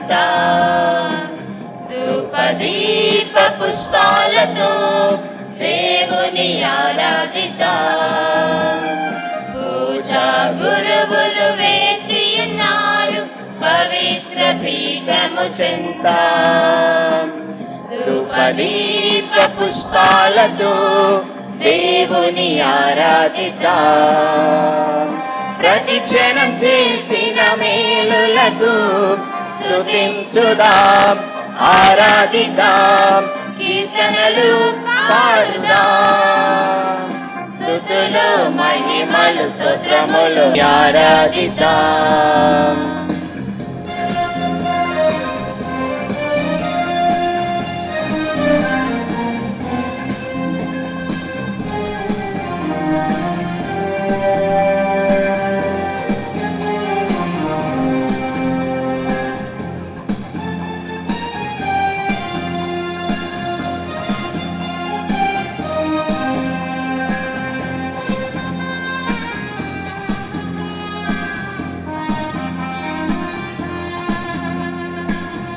చెంత ధూపదీప పుష్పాలతో దేవుని ఆరాధిద్దాం. పూజా గురువులు వేచియున్నారు పవిత్ర పీఠము చెంత ధూపదీప పుష్పాలతో దేవుని ఆరాధిద్దాం. ప్రతి క్షణం చేసిన మేలులకు స్తుతించుదాం, ఆరాధిద్దాం, కీర్తనలు పాడుదాం. స్తుతులు మహిమలు స్తోత్రములు ఆరాధిద్దాం.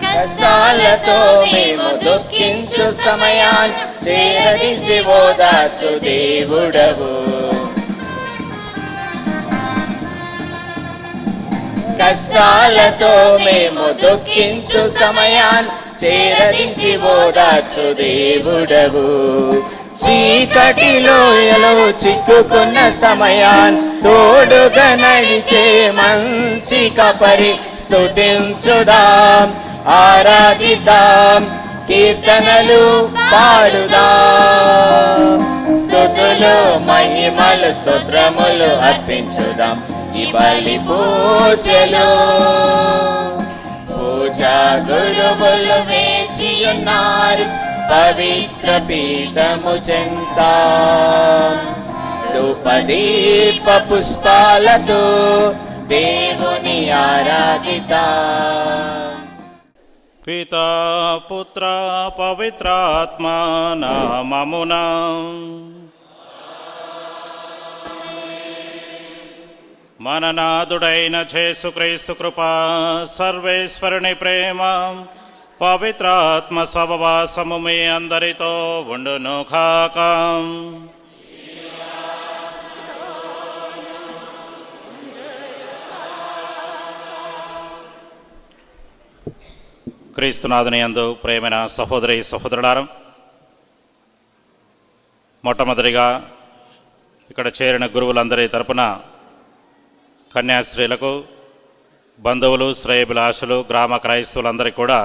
కష్టాలతో మేము దుఃఖించు సమయాన్ చేరదీసి ఓదార్చు దేవుడవు. కష్టాలతో మేము దుఃఖించు సమయాన్ చేరదీసి ఓదార్చు దేవుడవు. చీకటిలోయలో చిక్కుకున్న సమయాన్ తోడుగా నడిచే మంచి కపరి స్తుతించుదాం, ఆరాధిద్దాం, కీర్తనలు పాడుదాం. స్తుతులు మహిమలు స్తోత్రములు అర్పించుదాం. ఈ బలి పూజలు పూజా గురువులు వేచియున్నారు పవిత్ర పీఠము చెంత ధూపదీప పుష్పాలతో దేవుని ఆరాధిద్దాం. పితా పుత్ర పవిత్రాత్మ నామమున మన నాథుడైన యేసుక్రీస్తు కృప, సర్వేశ్వరుని ప్రేమ, పవిత్రాత్మ సహవాసము మీ అందరితో ఉండును కాక. క్రీస్తునాథుని యందు ప్రేమైన సహోదరి సహోదరులారా, మొట్టమొదటిగా ఇక్కడ చేరిన గురువులందరి తరపున కన్యాస్త్రీలకు, బంధువులు, శ్రేయభిలాషులు, గ్రామ క్రైస్తవులందరికీ కూడా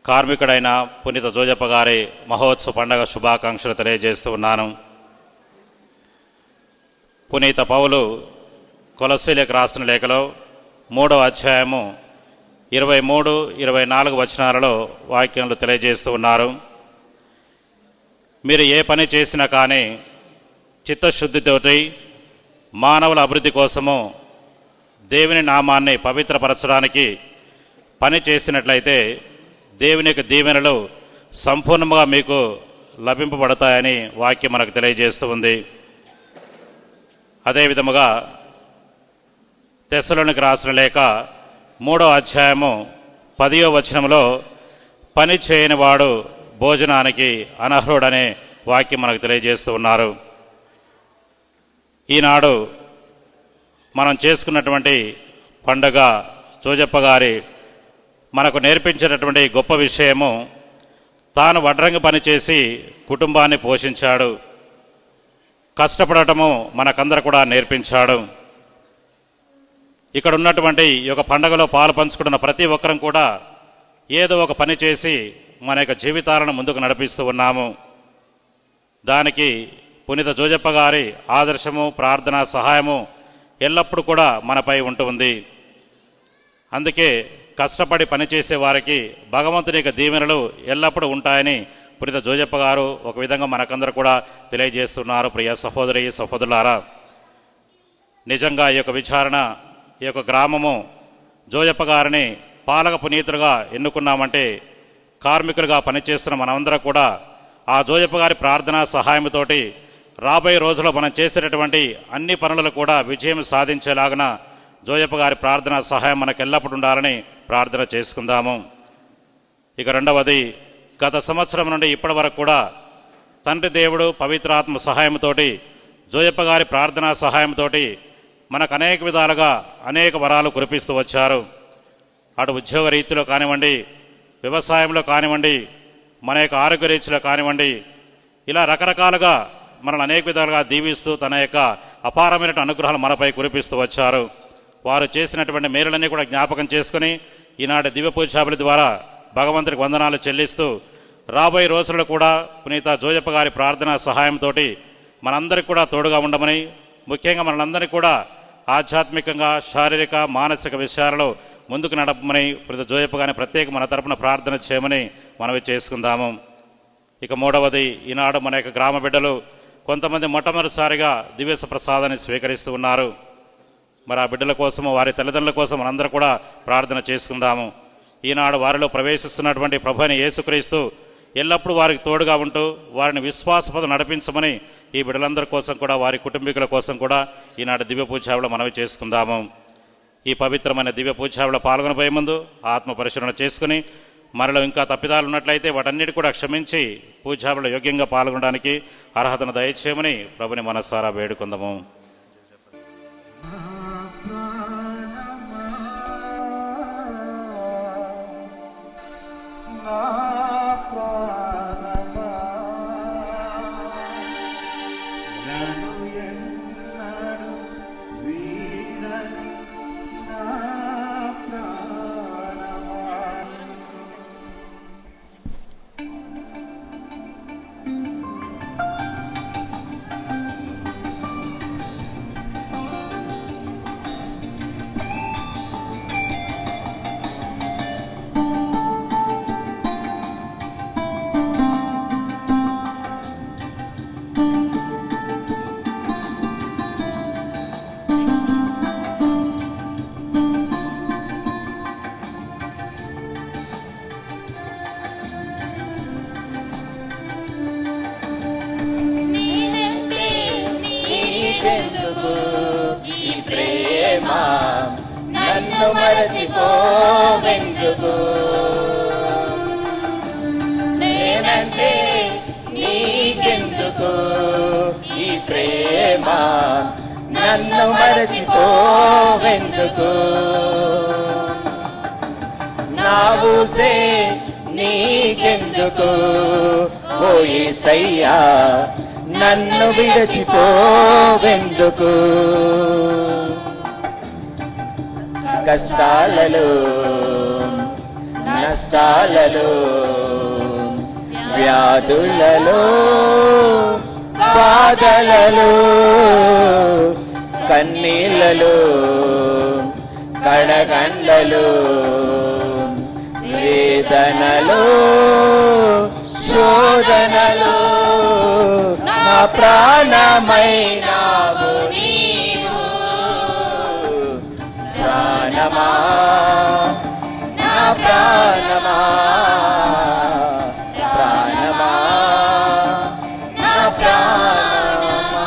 కార్మికుడైన పునీత జోజప్ప గారి మహోత్సవ పండగ శుభాకాంక్షలు తెలియజేస్తూ ఉన్నాను. పునీత పౌలు కొలస్సీలకు రాసిన లేఖలో 3వ అధ్యాయము 23, 24 వచనాలలో వాక్యాలు తెలియజేస్తూ ఉన్నారు. మీరు ఏ పని చేసినా కానీ చిత్తశుద్ధితోటి మానవుల అభివృద్ధి కోసము దేవుని నామాన్ని పవిత్రపరచడానికి పని చేసినట్లయితే దేవుని యొక్క దీవెనలు సంపూర్ణంగా మీకు లభింపబడతాయని వాక్యం మనకు తెలియజేస్తూ ఉంది. అదేవిధముగా తెస్సలోనికి రాసిన లేఖ 3వ అధ్యాయము 10వ వచనంలో పని చేయని వాడు భోజనానికి అనర్హుడనే వాక్యం మనకు తెలియజేస్తూ ఉన్నారు. ఈనాడు మనం చేసుకున్నటువంటి పండుగ జోజప్ప గారి మనకు నేర్పించినటువంటి గొప్ప విషయము, తాను వడ్రంగి పనిచేసి కుటుంబాన్ని పోషించాడు, కష్టపడటము మనకందరూ కూడా నేర్పించాడు. ఇక్కడ ఉన్నటువంటి ఈ యొక్క పండుగలో పాలు పంచుకుంటున్న ప్రతి ఒక్కరం కూడా ఏదో ఒక పని చేసి మన యొక్క జీవితాలను ముందుకు నడిపిస్తూ ఉన్నాము. దానికి పునీత జోజప్ప గారి ఆదర్శము, ప్రార్థన, సహాయము ఎల్లప్పుడూ కూడా మనపై ఉంటుంది. అందుకే కష్టపడి పనిచేసే వారికి భగవంతుని యొక్క దీవెనలు ఎల్లప్పుడూ ఉంటాయని పునీత జోజప్ప గారు ఒక విధంగా మనకందరూ కూడా తెలియజేస్తున్నారు. ప్రియ సహోదరి సహోదరులారా, నిజంగా ఈ యొక్క విచారణ, ఈ యొక్క గ్రామము జోజప్ప గారిని పాలక పునీతులుగా ఎన్నుకున్నామంటే కార్మికులుగా పనిచేస్తున్న మనమందరం కూడా ఆ జోజప్ప గారి ప్రార్థన సహాయంతోటి రాబోయే రోజుల్లో మనం చేసేటటువంటి అన్ని పనులను కూడా విజయం సాధించేలాగా జోయప్ప గారి ప్రార్థన సహాయం మనకు ఎల్లప్పుడూ ఉండాలని ప్రార్థన చేసుకుందాము. ఇక రెండవది, గత సంవత్సరం నుండి ఇప్పటి వరకు కూడా తండ్రి దేవుడు పవిత్రాత్మ సహాయంతోటి జోయప్ప గారి ప్రార్థనా సహాయంతో మనకు అనేక విధాలుగా అనేక వరాలు కురిపిస్తూ వచ్చారు. అటు ఉద్యోగ రీతిలో కానివ్వండి, వ్యవసాయంలో కానివ్వండి, మన యొక్క ఆరోగ్య రీతిలో కానివ్వండి, ఇలా రకరకాలుగా మనల్ని అనేక విధాలుగా దీవిస్తూ తన యొక్క అపారమైన అనుగ్రహాలు మనపై కురిపిస్తూ వచ్చారు. వారు చేసినటువంటి మేలులన్నీ కూడా జ్ఞాపకం చేసుకుని ఈనాటి దివ్య పూజాబలి ద్వారా భగవంతుడికి వందనాలు చెల్లిస్తూ రాబోయే రోజుల్లో కూడా పునీత జోయప్ప గారి ప్రార్థన సహాయంతో మనందరికీ కూడా తోడుగా ఉండమని, ముఖ్యంగా మనందరినీ కూడా ఆధ్యాత్మికంగా, శారీరక, మానసిక విషయాలలో ముందుకు నడపమని పునీత జోయప్ప గారిని ప్రత్యేక మన తరపున ప్రార్థన చేయమని మనవి చేసుకుందాము. ఇక మూడవది, ఈనాడు మన యొక్క గ్రామ బిడ్డలు కొంతమంది మొట్టమొదటిసారిగా దివ్య ప్రసాదాన్ని స్వీకరిస్తూ ఉన్నారు. మరి ఆ బిడ్డల కోసము, వారి తల్లిదండ్రుల కోసం మనందరూ కూడా ప్రార్థన చేసుకుందాము. ఈనాడు వారిలో ప్రవేశిస్తున్నటువంటి ప్రభువైన యేసుక్రీస్తు ఎల్లప్పుడూ వారికి తోడుగా ఉంటూ వారిని విశ్వాసపదం నడిపించమని ఈ బిడ్డలందరి కోసం కూడా, వారి కుటుంబీకుల కోసం కూడా ఈనాడు దివ్య పూజావిలో మనవి చేసుకుందాము. ఈ పవిత్రమైన దివ్య పూజావిలో పాల్గొనబోయే ముందు ఆత్మ పరిశీలన చేసుకుని మనలో ఇంకా తప్పిదాలు ఉన్నట్లయితే వాటన్నిటి కూడా క్షమించి పూజావిలో యోగ్యంగా పాల్గొనడానికి అర్హతను దయచేయమని ప్రభుని మనసారా వేడుకుందాము. నన్ను మరచిపోవెందుకు, నేనంటే నీకెందుకు ఈ ప్రేమ, నన్ను మరచిపోవెందుకు, నా ఊసే నీకెందుకు ఓ యేసయ్యా, నన్ను విడిచిపోవెందుకు, కష్టాలలో, నష్టాలలో, వ్యాధులలో, బాధలలో, కన్నీళ్ళలో, కడగండ్లలో, వేదనలో, శోధనలో, నా ప్రాణమైనావు నీవు, ప్రాణమా నా ప్రాణమా, ప్రాణమా నా ప్రాణమా.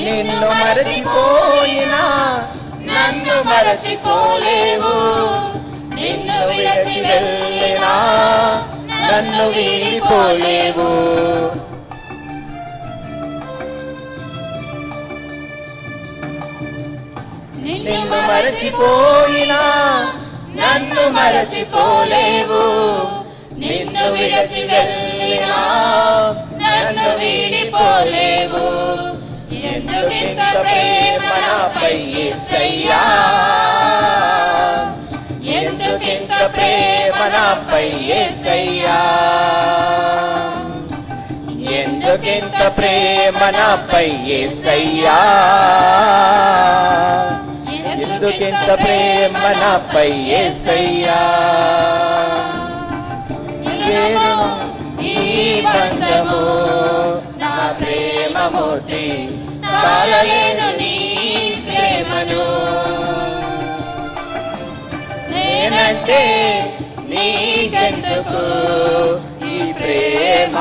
నిన్ను మరచిపోయినా నన్ను మరచిపోలేవు, నిన్ను విడిచి వెళ్ళినా నన్ను వీడిపోలేవు, నిన్ను మరచిపోయినా నన్ను మరచిపోలేవు, నిన్ను విడిచి వెళ్ళినా నన్ను వీడిపోలేవు, ఎందుకింత ప్రేమ నాపై యేసయ్యా, ఎందుకింత ప్రేమ నాపై యేసయ్యా, ఎందుకింత ప్రేమ నాపై యేసయ్యా, ఎందుకింత ప్రేమ నాపై యేసయ్యా. ఈ బంధము నా ప్రేమ మూర్తి తాళలేను నీ ప్రేమను. నేనంటే నీకెందుకు ఈ ప్రేమ,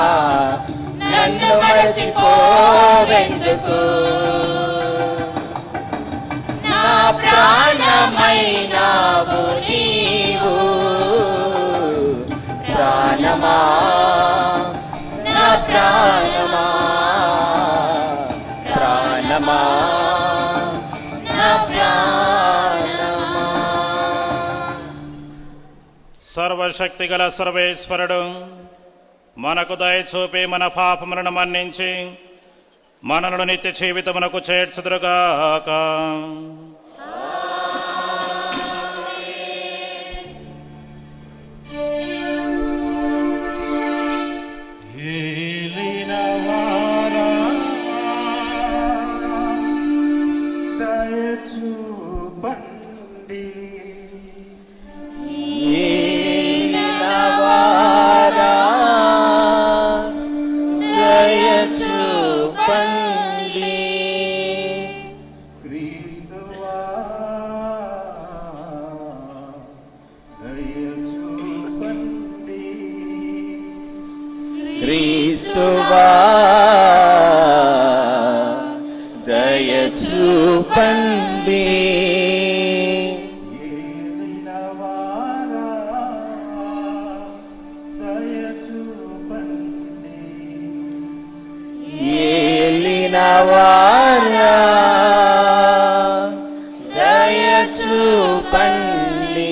నన్ను మరచిపోవెందుకు. నా ప్రాణమైనావు నీవు, ప్రాణమా నా ప్రాణమా, ప్రాణమా నా ప్రాణమా. సర్వశక్తి గల సర్వేశ్వరుడు మనకు దయ చూపి మన పాపములను మన్నించి మనలను నిత్య జీవితమునకు చేర్చుదురుగాక. క్రీస్తువా దయ చూపండి, ఏలినవారా దయ చూపండి,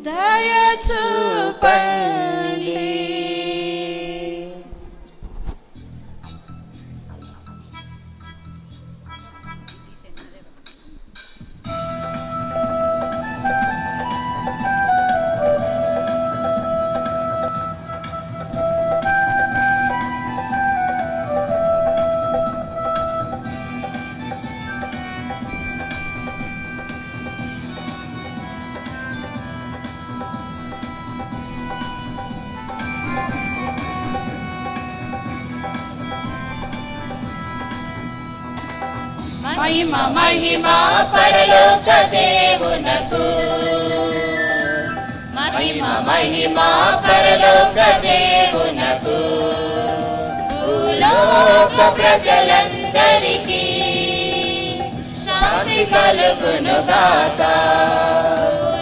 దయ చూపండి. మహిమ మహిమ పరలోక దేవునకు, మహిమ మహిమ పరలోక దేవునకు. భూలోక ప్రజలందరికీ శాంతి కలుగునుగాక,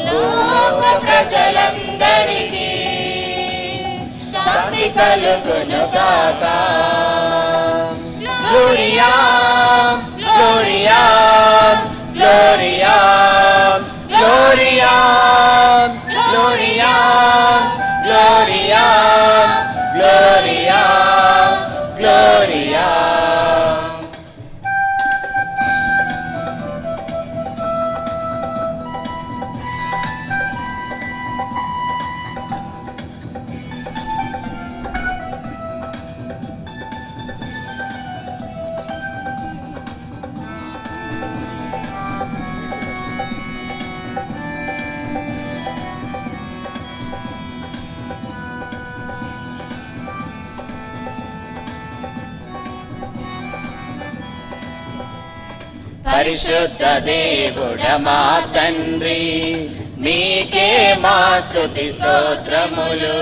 భూలోక ప్రజలందరికీ శాంతి కలుగునుగాక. Gloria, Gloria, Gloria, Gloria, Gloria, Gloria, Gloria, Gloria. పరిశుద్ధ దేవుడ మా తండ్రి, మీకే మా స్తుతి స్తోత్రములు.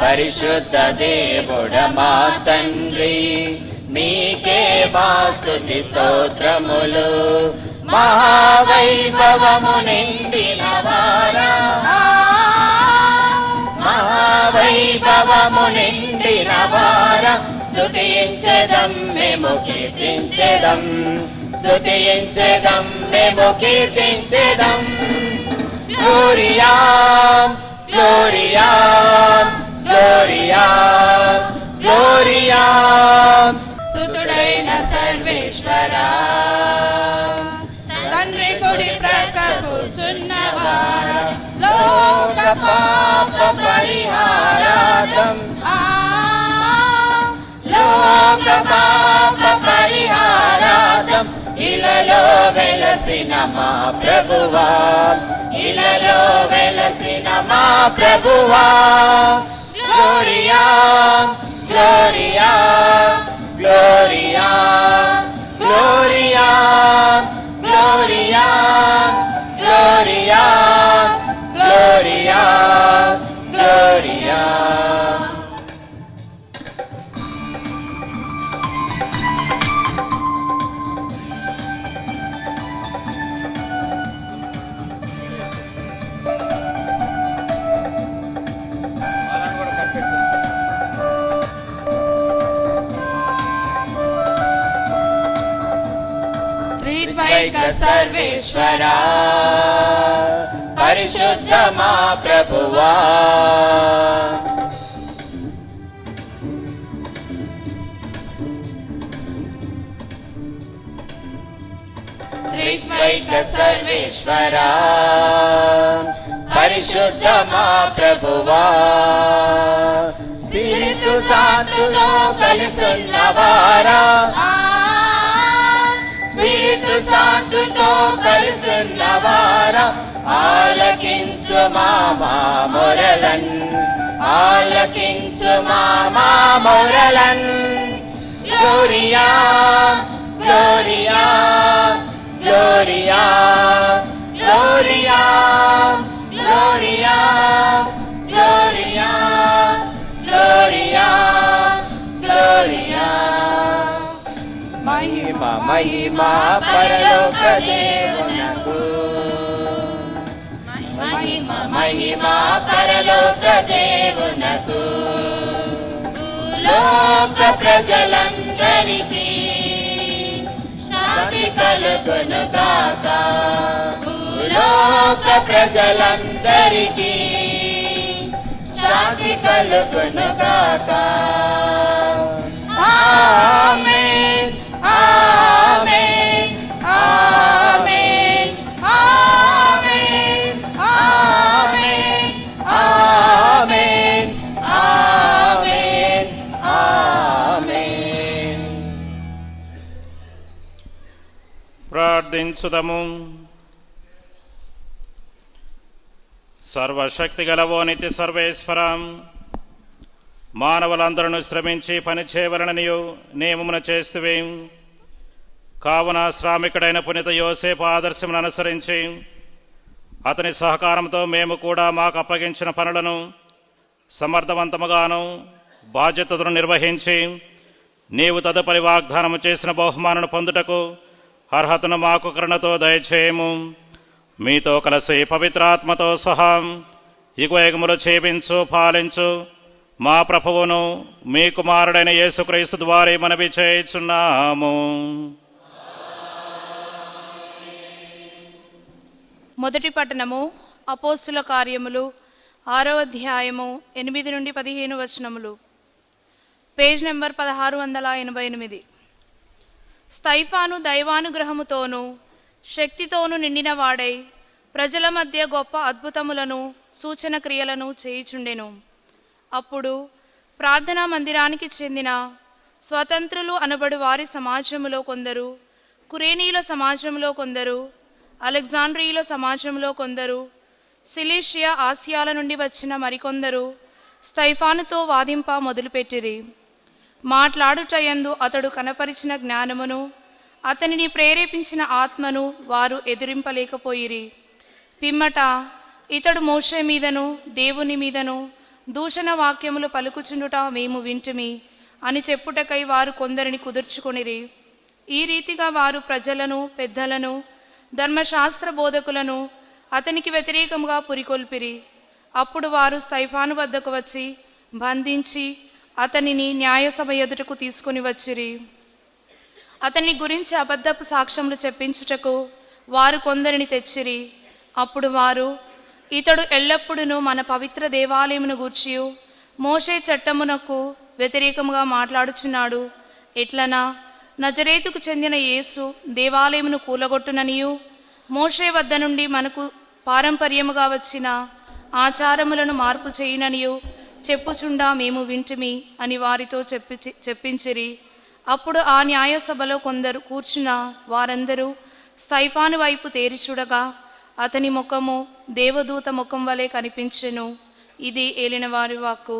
పరిశుద్ధ దేవుడ మా తండ్రి, మీకే మా స్తుతి స్తోత్రములు. మహావైభవము నిండిన వారా, మహావైభవము నిండిన వారా, స్తుతించెదం మేము కీర్తించెదం, స్తుతించెదం మేము కీర్తించెదం. గ్లోరియా గ్లోరియా గ్లోరియా గ్లోరియా. సుతుడైన సర్వేశ్వరా, తండ్రి కుడి ప్రక్క కూర్చున్నవారా, లోక పాప పరిహారార్థం లోక పాప పరిహారార్థం ఇలలో వెలసిన మా ప్రభువా, ఇలలో వెలసిన మా ప్రభువా. గ్లోరియా గ్లోరియా గ్లోరియా గ్లోరియా గ్లోరియా గ్లోరియా గ్లోరియా గ్లోరియా. త్రిత్వైక సర్వేశ్వరా, పరిశుద్ధ మా ప్రభువా, త్రిత్వైక సర్వేశ్వరా, పరిశుద్ధ మా ప్రభువా. స్పిరితు సాంతులో కలిసున్నవారా, స్పిరితు సాంతుతో కలిసున్నవారా, ఆలకించు మా మొరలన్, ఆలకించు మా మొరలన్. గ్లోరియా గ్లోరియా గ్లోరియా గ్లోరియా గ్లోరియా గ్లోరియా గ్లోరియా గ్లోరియా. మహిమ మహిమ పరలోక దేవునకు, మహిమ మహిమ పరలోక దేవునకు. లోక ప్రజలందరికీ శాంతి కలుగును గాక, లోక ప్రజలందరికీ శాంతి కలుగును గాక. ఆమేన్ ఆమేన్ ఆమేన్ ఆమేన్ ఆమేన్ ఆమేన్ ఆమేన్ ఆమేన్. ప్రార్థించుదము. సర్వశక్తి గలవో నిత్య సర్వేశ్వరం, మానవులందరూ శ్రమించి పని చేయవలననియు నియమమును చేస్తువి. కావున శ్రామికుడైన పునీత యోసేపు ఆదర్శమును అనుసరించి అతని సహకారంతో మేము కూడా మాకు అప్పగించిన పనులను సమర్థవంతముగాను బాధ్యతను నిర్వహించి నీవు తదుపరి వాగ్దానము చేసిన బహుమానను పొందుటకు అర్హతను మాకు కరుణతో దయచేయము. మీతో కలిసి పవిత్రాత్మతో సహా యుగయుగములు చేపించు పాలించు మా ప్రభువును మీ కుమారుడైన యేసుక్రీస్తు ద్వారా మనవి చేయుచున్నాము. మొదటి పట్టణము అపోస్తుల కార్యములు 6వ అధ్యాయము 8 నుండి 15 వచనములు. Page number 1688. స్తైఫాను దైవానుగ్రహముతోనూ శక్తితోనూ నిండిన వాడై ప్రజల మధ్య గొప్ప అద్భుతములను సూచన క్రియలను చేయుచుండెను. అప్పుడు ప్రార్థనా మందిరానికి చెందిన స్వతంత్రులు అనబడు వారి సమాజములో కొందరు, కురేనీయుల సమాజంలో కొందరు, అలెగ్జాండ్రియుల సమాజంలో కొందరు, సిలీషియా ఆసియాల నుండి వచ్చిన మరికొందరు స్తైఫానుతో వాదింప మొదలుపెట్టిరి. మాట్లాడుటయందు అతడు కనపరిచిన జ్ఞానమును, అతనిని ప్రేరేపించిన ఆత్మను వారు ఎదిరింపలేకపోయిరి. పిమ్మట ఇతడు మోషే మీదను దేవుని మీదను దూషణ వాక్యములు పలుకుచుండుట మేము వింటిమి అని చెప్పుటకై వారు కొందరిని కుదుర్చుకొనిరి. ఈ రీతిగా వారు ప్రజలను, పెద్దలను, ధర్మశాస్త్ర బోధకులను అతనికి వ్యతిరేకంగా పురికొల్పిరి. అప్పుడు వారు స్తైఫాను వద్దకు వచ్చి బంధించి అతనిని న్యాయసభ ఎదుటకు తీసుకుని వచ్చిరి. అతని గురించి అబద్ధపు సాక్ష్యములు చెప్పించుటకు వారు కొందరిని తెచ్చిరి. అప్పుడు వారు, ఇతడు ఎల్లప్పుడూ మన పవిత్ర దేవాలయమును గూర్చియు మోషే చట్టమునకు వ్యతిరేకముగా మాట్లాడుచున్నాడు. ఎట్లనా నజరేతుకు చెందిన యేసు దేవాలయమును కూలగొట్టుననియు, మోషే వద్ద నుండి మనకు పారంపర్యముగా వచ్చిన ఆచారములను మార్పు చేయుననియు చెప్పుచుండా మేము వింటిమి అని వారితో చెప్పించిరి. అప్పుడు ఆ న్యాయసభలో కొందరు కూర్చున్న వారందరూ స్తైఫాను వైపు తేరిచూడగా అతని ముఖము దేవదూత ముఖం వలె కనిపించెను. ఇది ఏలినవారి వాక్కు.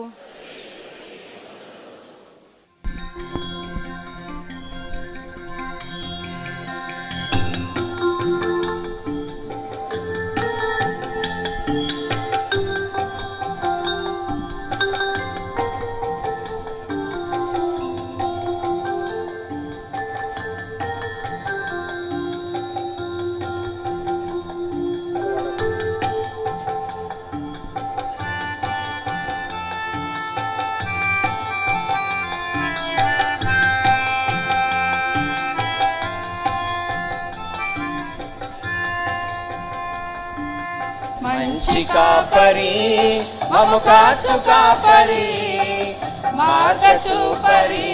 మంచి కాపరి మము కాచు కాపరి, మార్గ చూపరి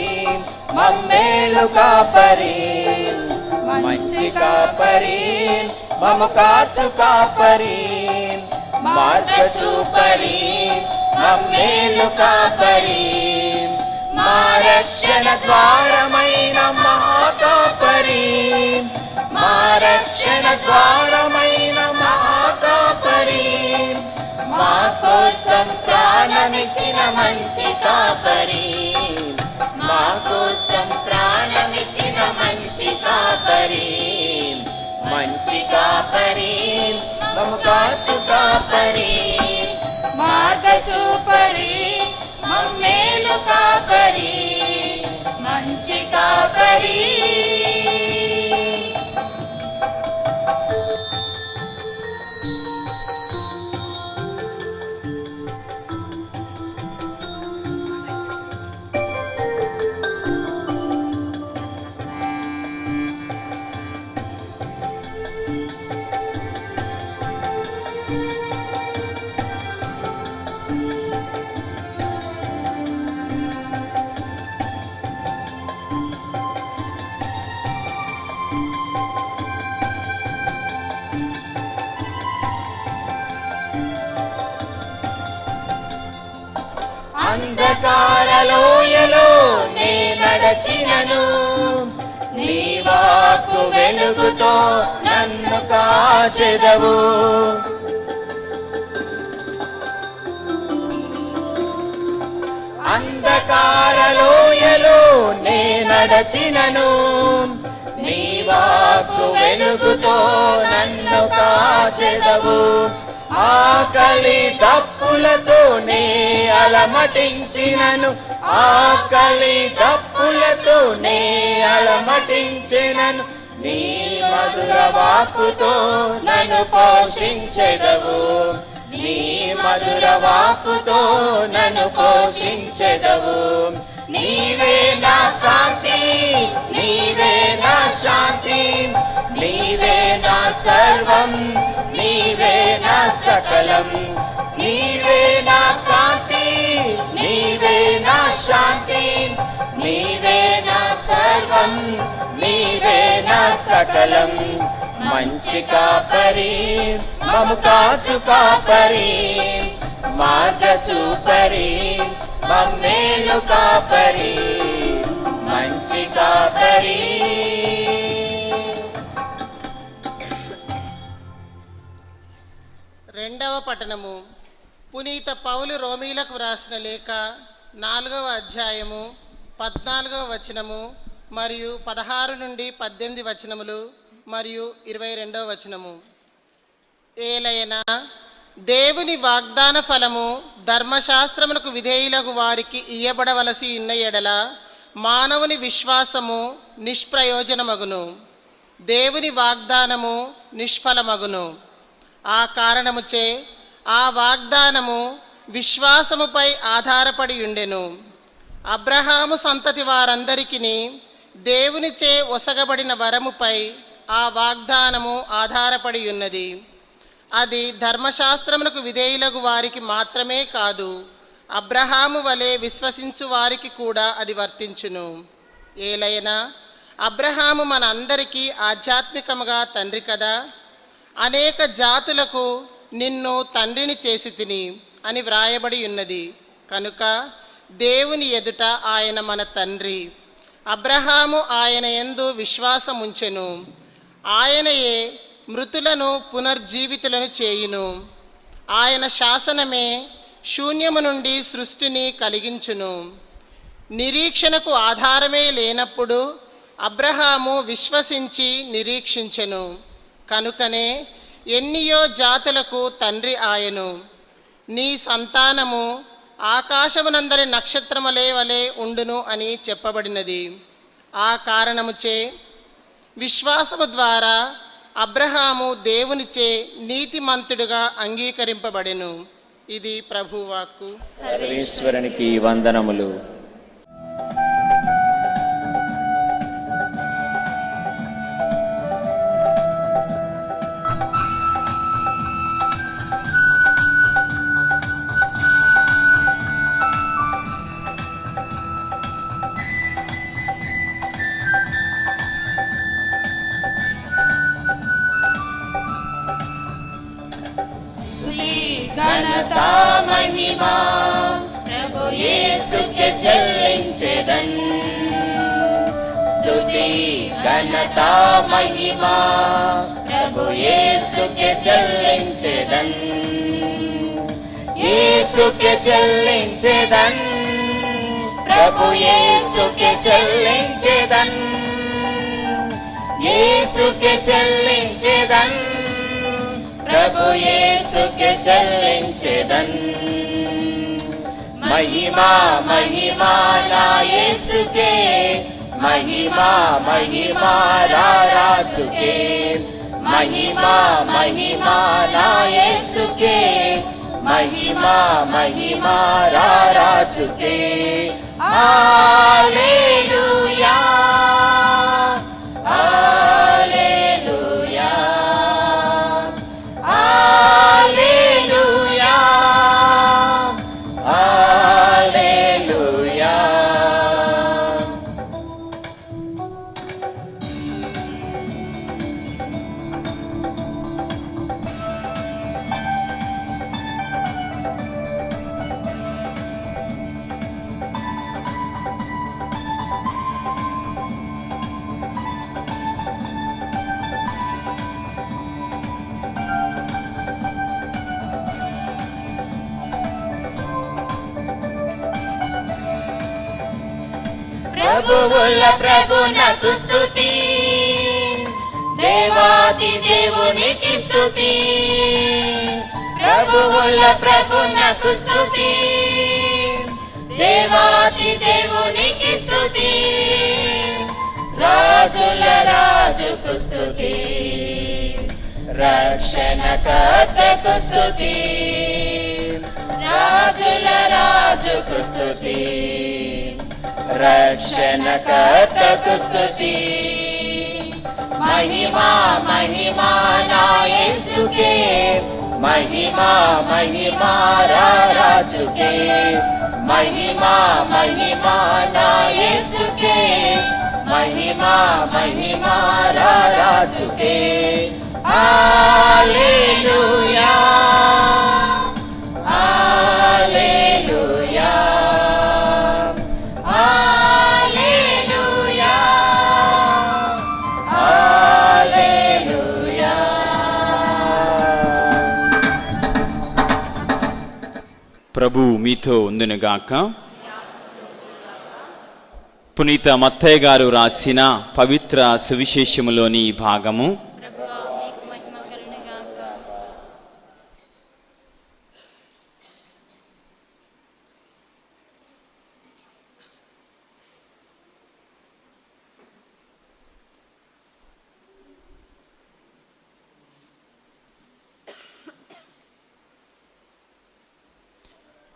మమ్మేలు కాపరి. మంచి కాపరి మము కాచు కాపరి, మార్గ చూపరి మమ్మేలు కాపరి. మా రక్షణ ద్వారమైన మహాకాపరి, మా రక్షణ ద్వారమైన మహాకాపరి. మా కోసం ప్రాణమిచ్చిన మంచి కాపరి, మా కోసం ప్రాణమిచ్చిన మంచి కాపరి. మంచి కాపరి మము కాచు కాపరి, మార్గ చూపరి మమ్మేలు కాపరి. మంచి కాపరి. అంధకారలోయలో నే నడచినను, నీ వాక్కు వెలుగుతో నన్ను కాచెదవు. అంధకారలోయలో నే నడచినను, నీ వాక్కు వెలుగుతో నన్ను కాచెదవు. ఆకలి దప్పులతో నే అలమటించినను, ఆకలి దప్పులతో నే అలమటించినను. నీ మధుర వాక్కుతో నన్ను పోషించెదవు, నీ మధుర వాక్కుతో నన్ను పోషించెదవు. నీవే నా కాంతి, నీవే నా శాంతి, నీవే నా సర్వం, నీవే నా సకలం. నీవే నా కాంతి, నీవే నా శాంతి, నీవే నా సర్వం, నీవే నా సకలం. మంచి కాపరి మము కాచు కాపరి, మార్గ చూపరి మమ్మేలు కాపరి. మంచి కాపరి. రెండవ పఠనము పునీత పౌలు రోమీలకు వ్రాసిన లేఖ 4వ అధ్యాయము 14వ వచనము మరియు 16 నుండి 18 వచనములు మరియు 22వ వచనము. ఏలయనా దేవుని వాగ్దాన ఫలము ధర్మశాస్త్రమునకు విధేయులకు వారికి ఇయ్యబడవలసి ఉన్న ఎడల మానవుని విశ్వాసము నిష్ప్రయోజనమగును, దేవుని వాగ్దానము నిష్ఫలమగును. ఆ కారణముచే ఆ వాగ్దానము విశ్వాసముపై ఆధారపడి ఉండెను. అబ్రహాము సంతతి వారందరికీ దేవునిచే ఒసగబడిన వరముపై ఆ వాగ్దానము ఆధారపడి ఉన్నది. అది ధర్మశాస్త్రమునకు విధేయులకు వారికి మాత్రమే కాదు, అబ్రహాము వలె విశ్వసించు వారికి కూడా అది వర్తించును. ఏలైనా అబ్రహాము మన అందరికీ ఆధ్యాత్మికముగా తండ్రి కదా. అనేక జాతులకు నిన్ను తండ్రిని చేసి తిని అని వ్రాయబడి ఉన్నది. కనుక దేవుని ఎదుట ఆయన మన తండ్రి. అబ్రహాము ఆయన యందు విశ్వాసముంచెను, ఆయనయే మృతులను పునర్జీవితులను చేయును. ఆయన శాసనమే శూన్యము నుండి సృష్టిని కలిగించును. నిరీక్షణకు ఆధారమే లేనప్పుడు అబ్రహాము విశ్వసించి నిరీక్షించెను, కనుకనే ఎన్నియో జాతులకు తండ్రి ఆయను. నీ సంతానము ఆకాశమునందరి నక్షత్రములే వలె ఉండును అని చెప్పబడినది. ఆ కారణముచే విశ్వాసము ద్వారా అబ్రహాము దేవునిచే నీతిమంతుడుగా అంగీకరింపబడెను. ఇది ప్రభువాక్కు. సర్వేశ్వరునికి వందనములు. ఘనతా మహిమా ప్రభు యేసుకే చెల్లించెదన్. స్తుతి ఘనతా మహిమా ప్రభు యేసుకే చెల్లించెదన్. యేసుకే చెల్లించెదన్, ప్రభు యేసుకే చెల్లించెదన్. యేసుకే చెల్లించెదన్, ప్రభు యేసుకే చెల్లించెదన్. మహిమా మహిమా నా యేసుకే, మహిమా మహిమా రాజుకే. మహిమా మహిమా నా యేసుకే, మహిమా మహిమా రాజుకే. హల్లెలూయా హల్లెలూయా హల్లెలూయా హల్లెలూయా. ప్రభువుల ప్రభునకు స్తుతి, దేవాది దేవునికి స్తుతి. ప్రభువుల ప్రభునకు స్తుతి, దేవాది దేవునికి స్తుతి. రాజుల రాజుకు స్తుతి, రక్షణకర్తకు స్తుతి. రాజుల రాజుకు స్తుతి, రక్షణకర్తకు స్తుతి. మహిమా మహిమా నా యేసుకే, మహిమా మహిమా రాజుకే. మహిమా మహిమా నా యేసుకే, మహిమా మహిమా రాజుకే. హల్లెలూయా హల్లెలూయా హల్లెలూయా హల్లెలూయా. ప్రభువు మీతో ఉండునుగాక. పునీత మత్తయ్య గారు రాసిన పవిత్ర సువిశేషములోని ఈ భాగము ప్రభువా మీకు మహిమ కలుగునుగాక.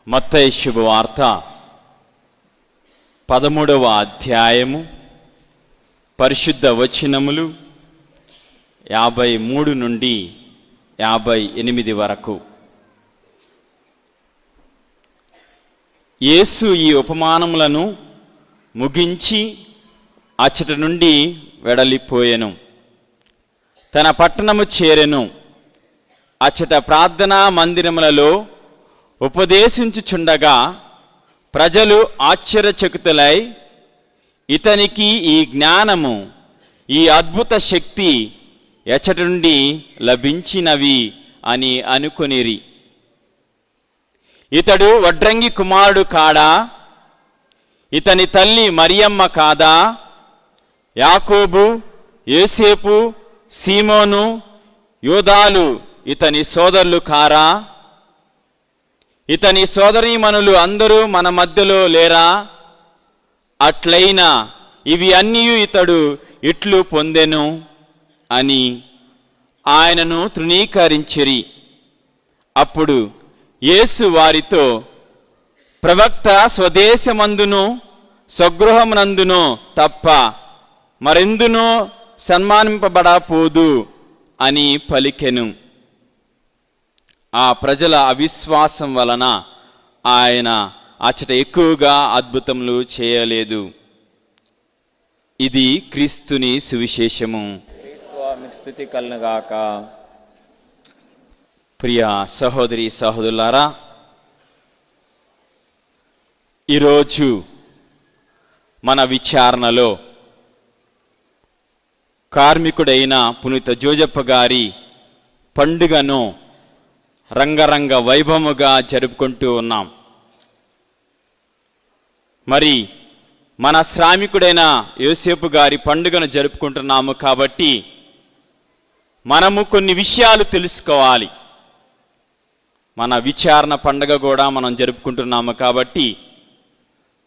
మత్తయి శుభవార్త 13వ అధ్యాయము పరిశుద్ధ వచనములు 53 నుండి 58 వరకు. యేసు ఈ ఉపమానములను ముగించి అచ్చట నుండి వెడలిపోయెను. తన పట్టణము చేరెను. అచ్చట ప్రార్థనా మందిరములలో ఉపదేశించుచుండగా ప్రజలు ఆశ్చర్యచకితులై ఇతనికి ఈ జ్ఞానము ఈ అద్భుత శక్తి ఎచ్చటి నుండి లభించినవి అని అనుకొనిరి. ఇతడు వడ్రంగి కుమారుడు కాడా? ఇతని తల్లి మరియమ్మ కాదా? యాకోబు, యోసేపు, సీమోను, యూదాలు ఇతని సోదరులు కారా? ఇతని సోదరీమణులు అందరూ మన మధ్యలో లేరా? అట్లయినా ఇవి అన్నీ ఇతడు ఇట్లు పొందెను అని ఆయనను తృణీకరించిరి. అప్పుడు యేసు వారితో, ప్రవక్త స్వదేశమందును స్వగృహమునందును తప్ప మరెందునూ సన్మానింపబడపోదు అని పలికెను. ఆ ప్రజల అవిశ్వాసం వలన ఆయన అచ్చట ఎక్కువగా అద్భుతములు చేయలేదు. ఇది క్రీస్తుని సువిశేషము. మీకు స్తుతి కలుగుగాక. ప్రియ సహోదరి సహోదరులారా, ఈరోజు మన విచారణలో కార్మికుడైన పునీత జోజప్ప గారి పండుగను రంగరంగ వైభవముగా జరుపుకుంటూ ఉన్నాం. మరి మన శ్రామికుడైన యోసేపు గారి పండుగను జరుపుకుంటున్నాము కాబట్టి మనము కొన్ని విషయాలు తెలుసుకోవాలి. మన విచారణ పండుగ కూడా మనం జరుపుకుంటున్నాము కాబట్టి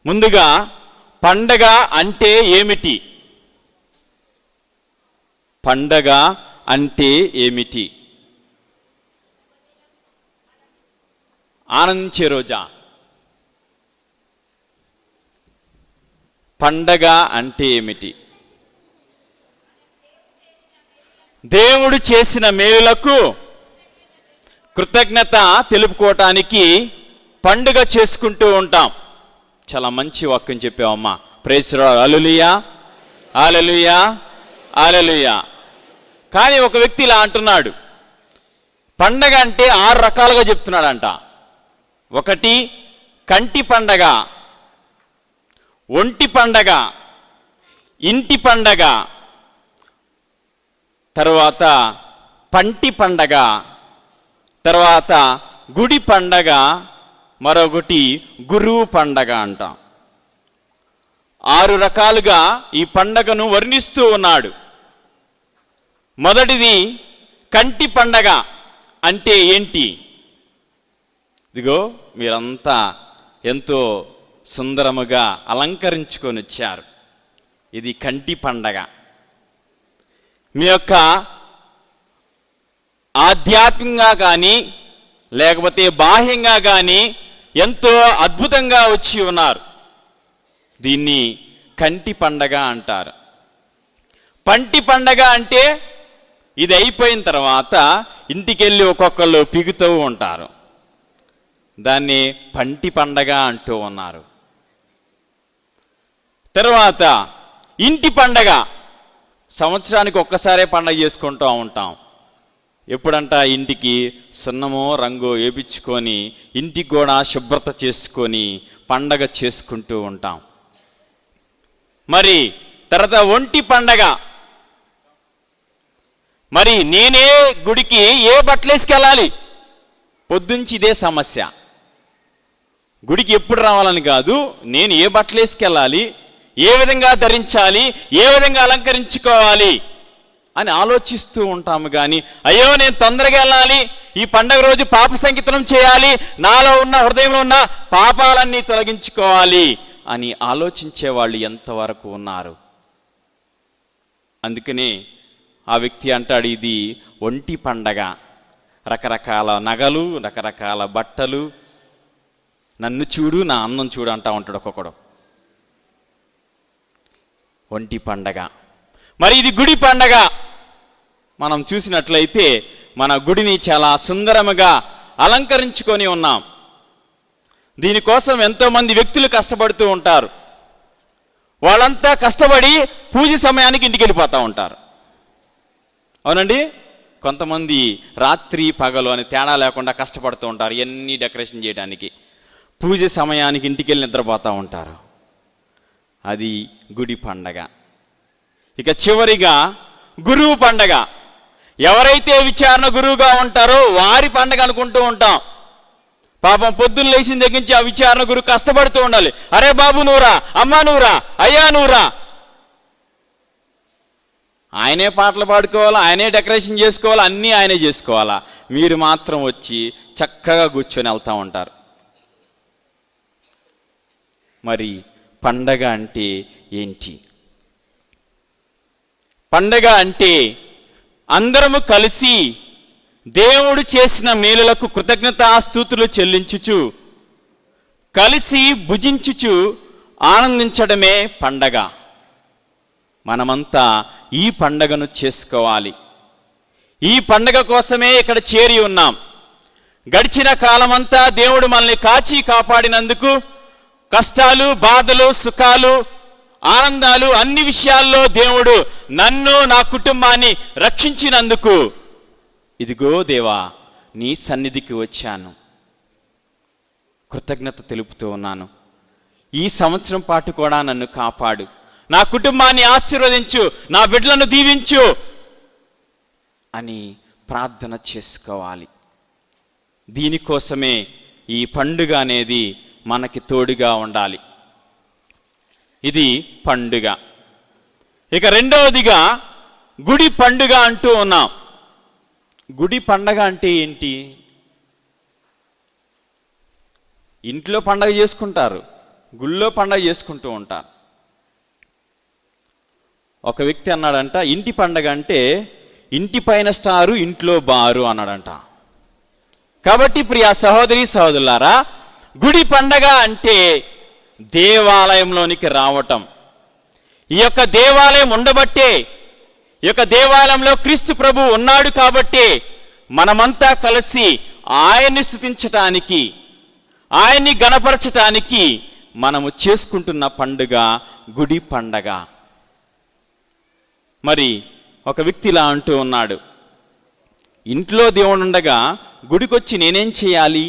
ముందుగా పండగ అంటే ఏమిటి? పండగ అంటే ఏమిటి? ఆనందించే రోజా? పండగ అంటే ఏమిటి? దేవుడు చేసిన మేలులకు కృతజ్ఞత తెలుపుకోవటానికి పండుగ చేసుకుంటూ ఉంటాం. చాలా మంచి వాక్యం చెప్పావమ్మా. Praise the Lord. Hallelujah, hallelujah, hallelujah. కానీ ఒక వ్యక్తి ఇలా అంటున్నాడు, పండగ అంటే 6 రకాలుగా చెప్తున్నాడంట. ఒకటి కంటి పండగ, ఒంటి పండగ, ఇంటి పండగ, తర్వాత పంటి పండగ, తర్వాత గుడి పండగ, మరొకటి గురువు పండగ అంట. 6 రకాలుగా ఈ పండగను వర్ణిస్తూ ఉన్నాడు. మొదటిది కంటి పండగ అంటే ఏంటి? ఇదిగో మీరంతా ఎంతో సుందరముగా అలంకరించుకొని వచ్చారు. ఇది కంటి పండగ. మీ యొక్క ఆధ్యాత్మికంగా కానీ లేకపోతే బాహ్యంగా కానీ ఎంతో అద్భుతంగా వచ్చి ఉన్నారు. దీన్ని కంటి పండగ అంటారు. పంటి పండగ అంటే ఇది అయిపోయిన తర్వాత ఇంటికెళ్ళి ఒక్కొక్కళ్ళు పిగుతూ ఉంటారు. దాన్ని పంటి పండగ అంటూ ఉన్నారు. తర్వాత ఇంటి పండగ, సంవత్సరానికి ఒక్కసారే పండగ చేసుకుంటూ ఉంటాం. ఎప్పుడంట ఇంటికి సున్నమో రంగు వేపించుకొని ఇంటికి కూడా శుభ్రత చేసుకొని పండగ చేసుకుంటూ ఉంటాం. మరి తర్వాత ఒంటి పండగ. మరి నేనే గుడికి ఏ బట్టలు వేసుకెళ్ళాలి? పొద్దుంచి ఇదే సమస్య. గుడికి ఎప్పుడు రావాలని కాదు, నేను ఏ బట్టలు వేసుకెళ్ళాలి, ఏ విధంగా ధరించాలి, ఏ విధంగా అలంకరించుకోవాలి అని ఆలోచిస్తూ ఉంటాము. కానీ అయ్యో నేను తొందరగా వెళ్ళాలి, ఈ పండగ రోజు పాప సంకీర్తనం చేయాలి, నాలో ఉన్న హృదయంలో ఉన్న పాపాలన్నీ తొలగించుకోవాలి అని ఆలోచించే వాళ్ళు ఎంతవరకు ఉన్నారు? అందుకనే ఆ వ్యక్తి అంటాడు, ఇది ఒంటి పండగ. రకరకాల నగలు, రకరకాల బట్టలు, నన్ను చూడు నా అందం చూడు అంటా ఉంటాడు ఒక్కొక్కడు. ఒంటి పండగ. మరి ఇది గుడి పండగ. మనం చూసినట్లయితే మన గుడిని చాలా సుందరముగా అలంకరించుకొని ఉన్నాం. దీనికోసం ఎంతోమంది వ్యక్తులు కష్టపడుతూ ఉంటారు. వాళ్ళంతా కష్టపడి పూజ సమయానికి ఇంటికి వెళ్ళిపోతూ ఉంటారు. అవునండి, కొంతమంది రాత్రి పగలు అని తేడా లేకుండా కష్టపడుతూ ఉంటారు ఇవన్నీ డెకరేషన్ చేయడానికి. పూజ సమయానికి ఇంటికి వెళ్ళి నిద్రపోతూ ఉంటారు. అది గుడి పండగ. ఇక చివరిగా గురువు పండగ. ఎవరైతే విచారణ గురువుగా ఉంటారో వారి పండగ అనుకుంటూ ఉంటాం. పాపం పొద్దున్న లేచిన దగ్గర నుంచి ఆ విచారణ గురువు కష్టపడుతూ ఉండాలి. అరే బాబు నువ్వురా, అమ్మా నువ్వురా, అయ్యా నువ్వురా. ఆయనే పాటలు పాడుకోవాలా, ఆయనే డెకరేషన్ చేసుకోవాలా, అన్నీ ఆయనే చేసుకోవాలా. మీరు మాత్రం వచ్చి చక్కగా కూర్చొని వెళ్తూ ఉంటారు. మరి పండగ అంటే ఏంటి? పండగ అంటే అందరము కలిసి దేవుడు చేసిన మేలులకు కృతజ్ఞతాస్తుతులు చెల్లించుచు కలిసి భుజించుచు ఆనందించడమే పండగ. మనమంతా ఈ పండగను చేసుకోవాలి. ఈ పండగ కోసమే ఇక్కడ చేరి ఉన్నాం. గడిచిన కాలమంతా దేవుడు మనల్ని కాచి కాపాడినందుకు కష్టాలు, బాధలు, సుఖాలు, ఆనందాలు అన్ని విషయాల్లో దేవుడు నన్ను, నా కుటుంబాన్ని రక్షించినందుకు ఇదిగో దేవా నీ సన్నిధికి వచ్చాను, కృతజ్ఞత తెలుపుతూ ఉన్నాను. ఈ సంవత్సరం పాటు కూడా నన్ను కాపాడు, నా కుటుంబాన్ని ఆశీర్వదించు, నా బిడ్డలను దీవించు అని ప్రార్థన చేసుకోవాలి. దీనికోసమే ఈ పండుగ అనేది మనకి తోడుగా ఉండాలి. ఇది పండుగ. ఇక రెండవదిగా గుడి పండుగ అంటూ ఉన్నాం. గుడి పండగ అంటే ఏంటి? ఇంట్లో పండగ చేసుకుంటారు, గుళ్ళో పండగ చేసుకుంటూ ఉంటారు. ఒక వ్యక్తి అన్నాడంట, ఇంటి పండగ అంటే ఇంటి పైన స్టారు ఇంట్లో బారు అన్నాడంట. కాబట్టి ప్రియ సహోదరి సహోదరులారా, గుడి పండగ అంటే దేవాలయంలోనికి రావటం. ఈ యొక్క దేవాలయం ఉండబట్టే, ఈ యొక్క దేవాలయంలో క్రీస్తు ప్రభు ఉన్నాడు కాబట్టి మనమంతా కలిసి ఆయన్ని స్తుతించటానికి, ఆయన్ని గణపరచటానికి మనము చేసుకుంటున్న పండుగ గుడి పండగ. మరి ఒక వ్యక్తి ఇలా అంటూ ఉన్నాడు, ఇంట్లో దేవుడు ఉండగా గుడికొచ్చి నేనేం చేయాలి,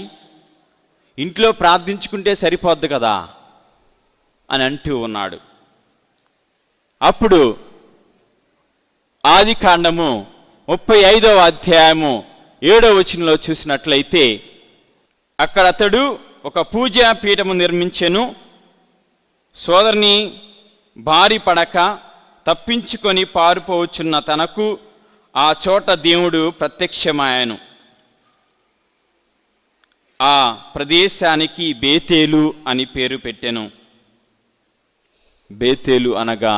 ఇంట్లో ప్రార్థించుకుంటే సరిపోద్ది కదా అని అంటూ ఉన్నాడు. అప్పుడు ఆదికాండము 35వ అధ్యాయము 7వ వచనంలో చూసినట్లయితే అక్కడ అతడు ఒక పూజా పీఠము నిర్మించెను. సోదరుని భారీ పడక తప్పించుకొని పారిపోవచ్చున్న తనకు ఆ చోట దేవుడు ప్రత్యక్షమాయను. ఆ ప్రదేశానికి బేతేలు అని పేరు పెట్టెను. బేతేలు అనగా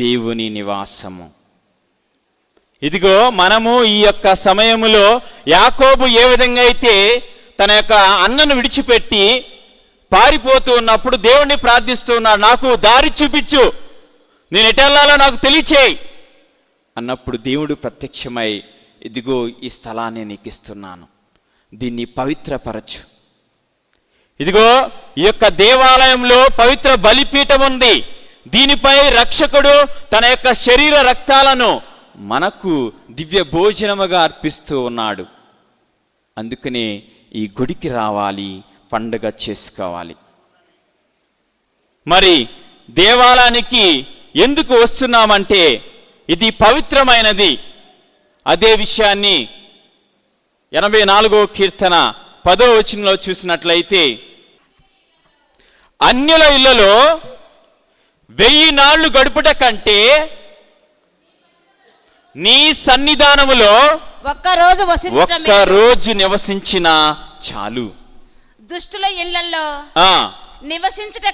దేవుని నివాసము. ఇదిగో మనము ఈ యొక్క సమయములో యాకోబు ఏ విధంగా అయితే తన యొక్క అన్నను విడిచిపెట్టి పారిపోతూ ఉన్నప్పుడు దేవుణ్ణి ప్రార్థిస్తూ ఉన్నాడు, నాకు దారి చూపించు, నేను ఎటెల్లాలో నాకు తెలియచేయి అన్నప్పుడు దేవుడు ప్రత్యక్షమై, ఇదిగో ఈ స్థలాన్ని నీకు ఇస్తున్నాను, దీన్ని పవిత్రపరచు. ఇదిగో ఈ యొక్క దేవాలయంలో పవిత్ర బలిపీఠం ఉంది, దీనిపై రక్షకుడు తన యొక్క శరీర రక్తాలను మనకు దివ్య భోజనముగా అర్పిస్తూ ఉన్నాడు. అందుకనే ఈ గుడికి రావాలి, పండుగ చేసుకోవాలి. మరి దేవాలయానికి ఎందుకు వస్తున్నామంటే ఇది పవిత్రమైనది. అదే విషయాన్ని 84వ కీర్తన 10వ వచనంలో చూసినట్లయితే, అన్యుల ఇళ్లలో 1000 నాళ్లు గడుపుట కంటే నీ సన్నిధానములో ఒక్క రోజు నివసించిన చాలు. దుష్టుల ఇళ్లలో నివసించుట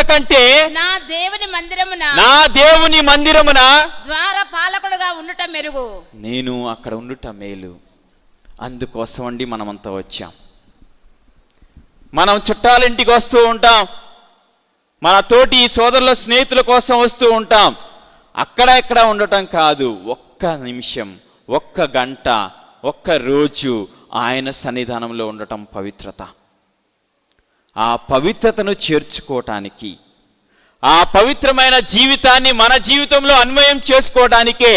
కంటే నా దేవుని మందిరమున ద్వార పాలకుడుగా ఉండుట మెరుగు. నేను అక్కడ ఉండుట మేలు. అందుకోసం అండి మనమంతా వచ్చాం. మనం చుట్టాలింటికి వస్తూ ఉంటాం, మన తోటి సోదరుల స్నేహితుల కోసం వస్తూ ఉంటాం. అక్కడ ఇక్కడ ఉండటం కాదు, ఒక్క నిమిషం, ఒక్క గంట, ఒక్క రోజు ఆయన సన్నిధానంలో ఉండటం పవిత్రత. ఆ పవిత్రతను చేర్చుకోవటానికి, ఆ పవిత్రమైన జీవితాన్ని మన జీవితంలో అన్వయం చేసుకోవడానికే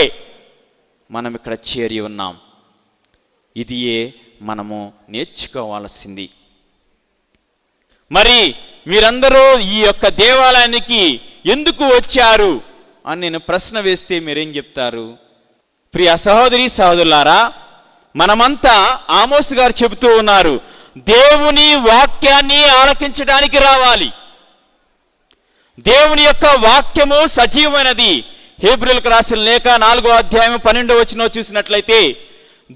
మనం ఇక్కడ చేరి ఉన్నాం. ఇదియే మనము నేర్చుకోవాల్సింది. మరి మీరందరూ ఈ యొక్క దేవాలయానికి ఎందుకు వచ్చారు అని నేను ప్రశ్న వేస్తే మీరేం చెప్తారు? ప్రియ సహోదరి సహోదరులారా, మనమంతా ఆమోస్ గారు చెబుతూ ఉన్నారు, దేవుని వాక్యాన్ని ఆలకించడానికి రావాలి. దేవుని యొక్క వాక్యము సజీవమైనది. హెబ్రీయులకు రాసిన లేఖ 4వ అధ్యాయం 12వ వచనం చూసినట్లయితే,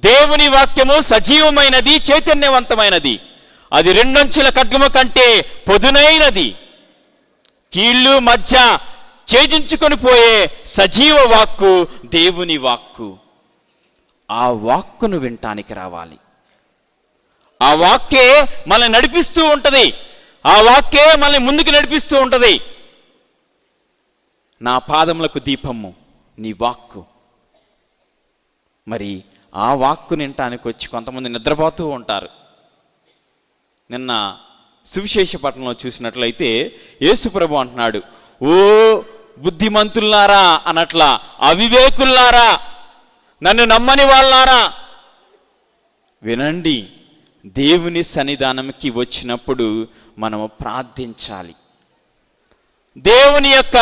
దేవుని వాక్యము సజీవమైనది, చైతన్యవంతమైనది. అది రెండంచుల ఖడ్గము కంటే పొదునైనది, కీళ్ళు మధ్య ఛేదించుకొని పోయే సజీవ వాక్కు దేవుని వాక్కు. ఆ వాక్కును వినటానికి రావాలి. ఆ వాక్కే మనల్ని నడిపిస్తూ ఉంటది. ఆ వాక్కే మనల్ని ముందుకు నడిపిస్తూ ఉంటది. నా పాదములకు దీపము నీ వాక్కు. మరి ఆ వాక్కు వినటానికి వచ్చి కొంతమంది నిద్రపోతూ ఉంటారు. నిన్న సువిశేష పట్టణంలో చూసినట్లయితే యేసుప్రభు అంటున్నాడు, ఓ బుద్ధిమంతుల్లారా అనట్లా, అవివేకుల్లారా, నన్ను నమ్మని వాళ్ళారా, వినండి. దేవుని సన్నిధానంకి వచ్చినప్పుడు మనము ప్రార్థించాలి. దేవుని యొక్క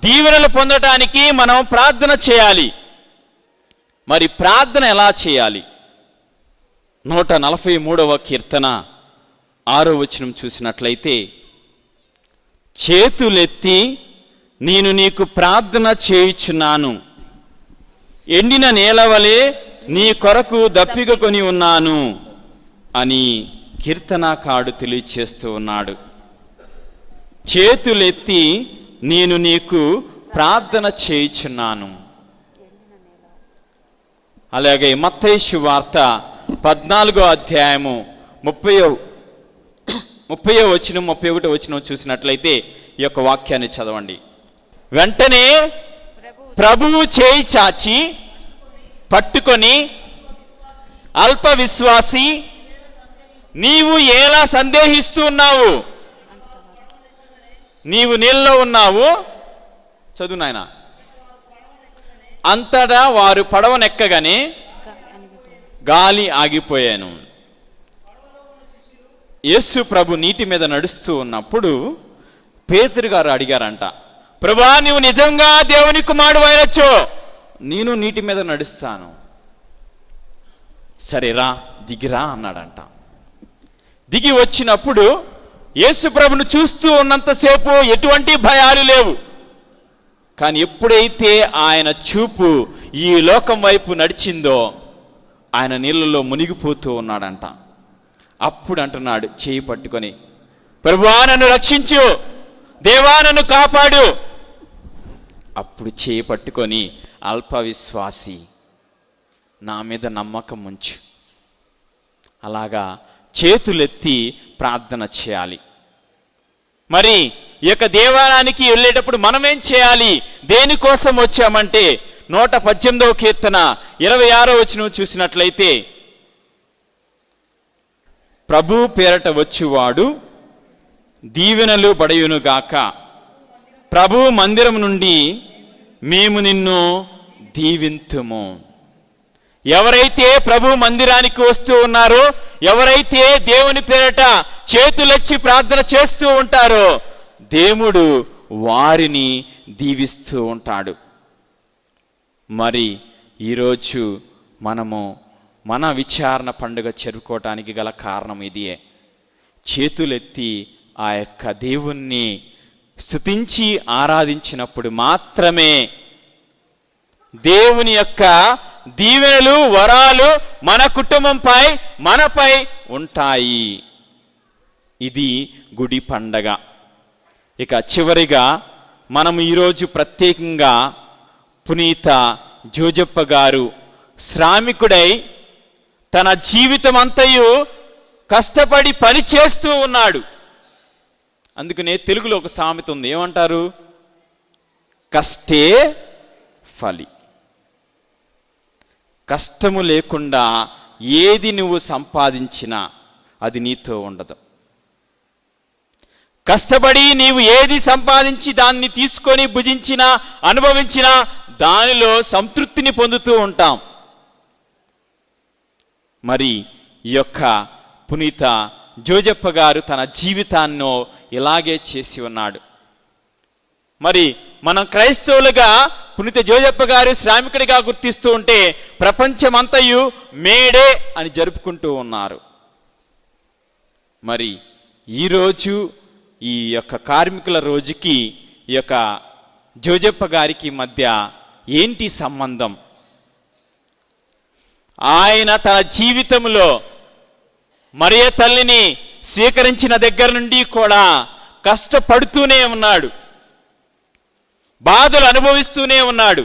దీవెనలు పొందటానికి మనం ప్రార్థన చేయాలి. మరి ప్రార్థన ఎలా చేయాలి? 143వ కీర్తన 6వ వచనం చూసినట్లయితే, చేతులెత్తి నేను నీకు ప్రార్థన చేయుచున్నాను, ఎండిన నేలవలే నీ కొరకు దప్పిక కొని ఉన్నాను అని కీర్తనాకారుడు తెలియచేస్తూ ఉన్నాడు. చేతులెత్తి నేను నీకు ప్రార్థన చేయుచున్నాను. అలాగే మత్తయి సువార్త 14వ అధ్యాయము 30వ వచనం 31వ వచనం చూసినట్లయితే ఈ యొక్క వాక్యాన్ని చదవండి. వెంటనే ప్రభువు చేయి చాచి పట్టుకొని, అల్ప విశ్వాసి, నీవు ఎలా సందేహిస్తూ ఉన్నావు? నీవు నీళ్ళలో ఉన్నావు. చదువు నాయన. అంతటా వారు పడవనెక్కగానే గాలి ఆగిపోయాను. యేసు ప్రభు నీటి మీద నడుస్తూ ఉన్నప్పుడు పేతురు గారు అడిగారంట, ప్రభువా, నీవు నిజంగా దేవుని కుమారుడు అయినచో నేను నీటి మీద నడుస్తాను, సరేరా దిగిరా అన్నాడంట. దిగి వచ్చినప్పుడు యేసు ప్రభును చూస్తూ ఉన్నంతసేపు ఎటువంటి భయాలు లేవు. కానీ ఎప్పుడైతే ఆయన చూపు ఈ లోకం వైపు నడిచిందో ఆయన నీళ్ళలో మునిగిపోతూ ఉన్నాడంట. అప్పుడు అంటున్నాడు చేయి పట్టుకొని, ప్రభువా నన్ను రక్షించు, దేవా నన్ను కాపాడు. అప్పుడు చేయి పట్టుకొని, అల్ప విశ్వాసి, నా మీద నమ్మకం ఉంచు. అలాగా చేతులెత్తి ప్రార్థన చేయాలి. మరి ఈ యొక్క దేవాలయానికి వెళ్ళేటప్పుడు మనం ఏం చేయాలి? దేనికోసం వచ్చామంటే 118వ కీర్తన 26వ వచనం చూసినట్లయితే, ప్రభు పేరట వచ్చువాడు దీవెనలు పడయునుగాక, ప్రభు మందిరం నుండి మేము నిన్ను దీవింతుము. ఎవరైతే ప్రభు మందిరానికి వస్తూ ఉన్నారో, ఎవరైతే దేవుని పేరట చేతులెచ్చి ప్రార్థన చేస్తూ ఉంటారో, దేవుడు వారిని దీవిస్తూ ఉంటాడు. మరి ఈరోజు మనము మన విచారణ పండుగ జరుపుకోవటానికి గల కారణం ఇదియే. చేతులెత్తి ఆ యొక్క దేవుణ్ణి స్తుతించి ఆరాధించినప్పుడు మాత్రమే దేవుని యొక్క దీవెనలు, వరాలు మన కుటుంబంపై, మనపై ఉంటాయి. ఇది గుడి పండగ. ఇక చివరిగా మనం ఈరోజు ప్రత్యేకంగా పునీత జోజప్ప గారు శ్రామికుడై తన జీవితం అంతయు కష్టపడి పని చేస్తూ ఉన్నాడు. అందుకనే తెలుగులో ఒక సామెత ఉంది, ఏమంటారు? కష్టే ఫలి. కష్టము లేకుండా ఏది నువ్వు సంపాదించినా అది నీతో ఉండదు. కష్టపడి నీవు ఏది సంపాదించి దాన్ని తీసుకొని భుజించినా, అనుభవించినా దానిలో సంతృప్తిని పొందుతూ ఉంటాం. మరి ఈ యొక్క పునీత జోజప్ప గారు తన జీవితాన్ని ఇలాగే చేసి ఉన్నాడు. మరి మనం క్రైస్తవులుగా పునీత జోజప్ప గారు శ్రామికుడిగా గుర్తిస్తూ ఉంటే ప్రపంచమంతయు మేడే అని జరుపుకుంటూ ఉన్నారు. మరి ఈరోజు ఈ యొక్క కార్మికుల రోజుకి ఈ యొక్క జోజప్ప గారికి మధ్య ఏంటి సంబంధం? ఆయన తన జీవితంలో మరియ తల్లిని స్వీకరించిన దగ్గర నుండి కూడా కష్టపడుతూనే ఉన్నాడు, బాధలు అనుభవిస్తూనే ఉన్నాడు,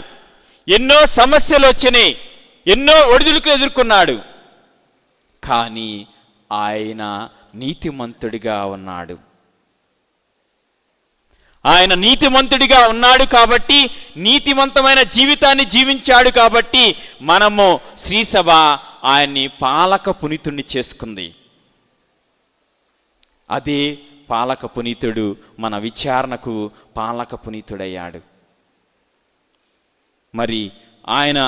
ఎన్నో సమస్యలు వచ్చినాయి, ఎన్నో ఒడిదుడుకులు ఎదుర్కొన్నాడు. కానీ ఆయన నీతిమంతుడిగా ఉన్నాడు. ఆయన నీతిమంతుడిగా ఉన్నాడు కాబట్టి, నీతివంతమైన జీవితాన్ని జీవించాడు కాబట్టి మనము శ్రీసభ ఆయన్ని పాలక పునీతుడిని చేసుకుంది. అదే పాలక పునీతుడు మన విచారణకు పాలక పునీతుడయ్యాడు. మరి ఆయన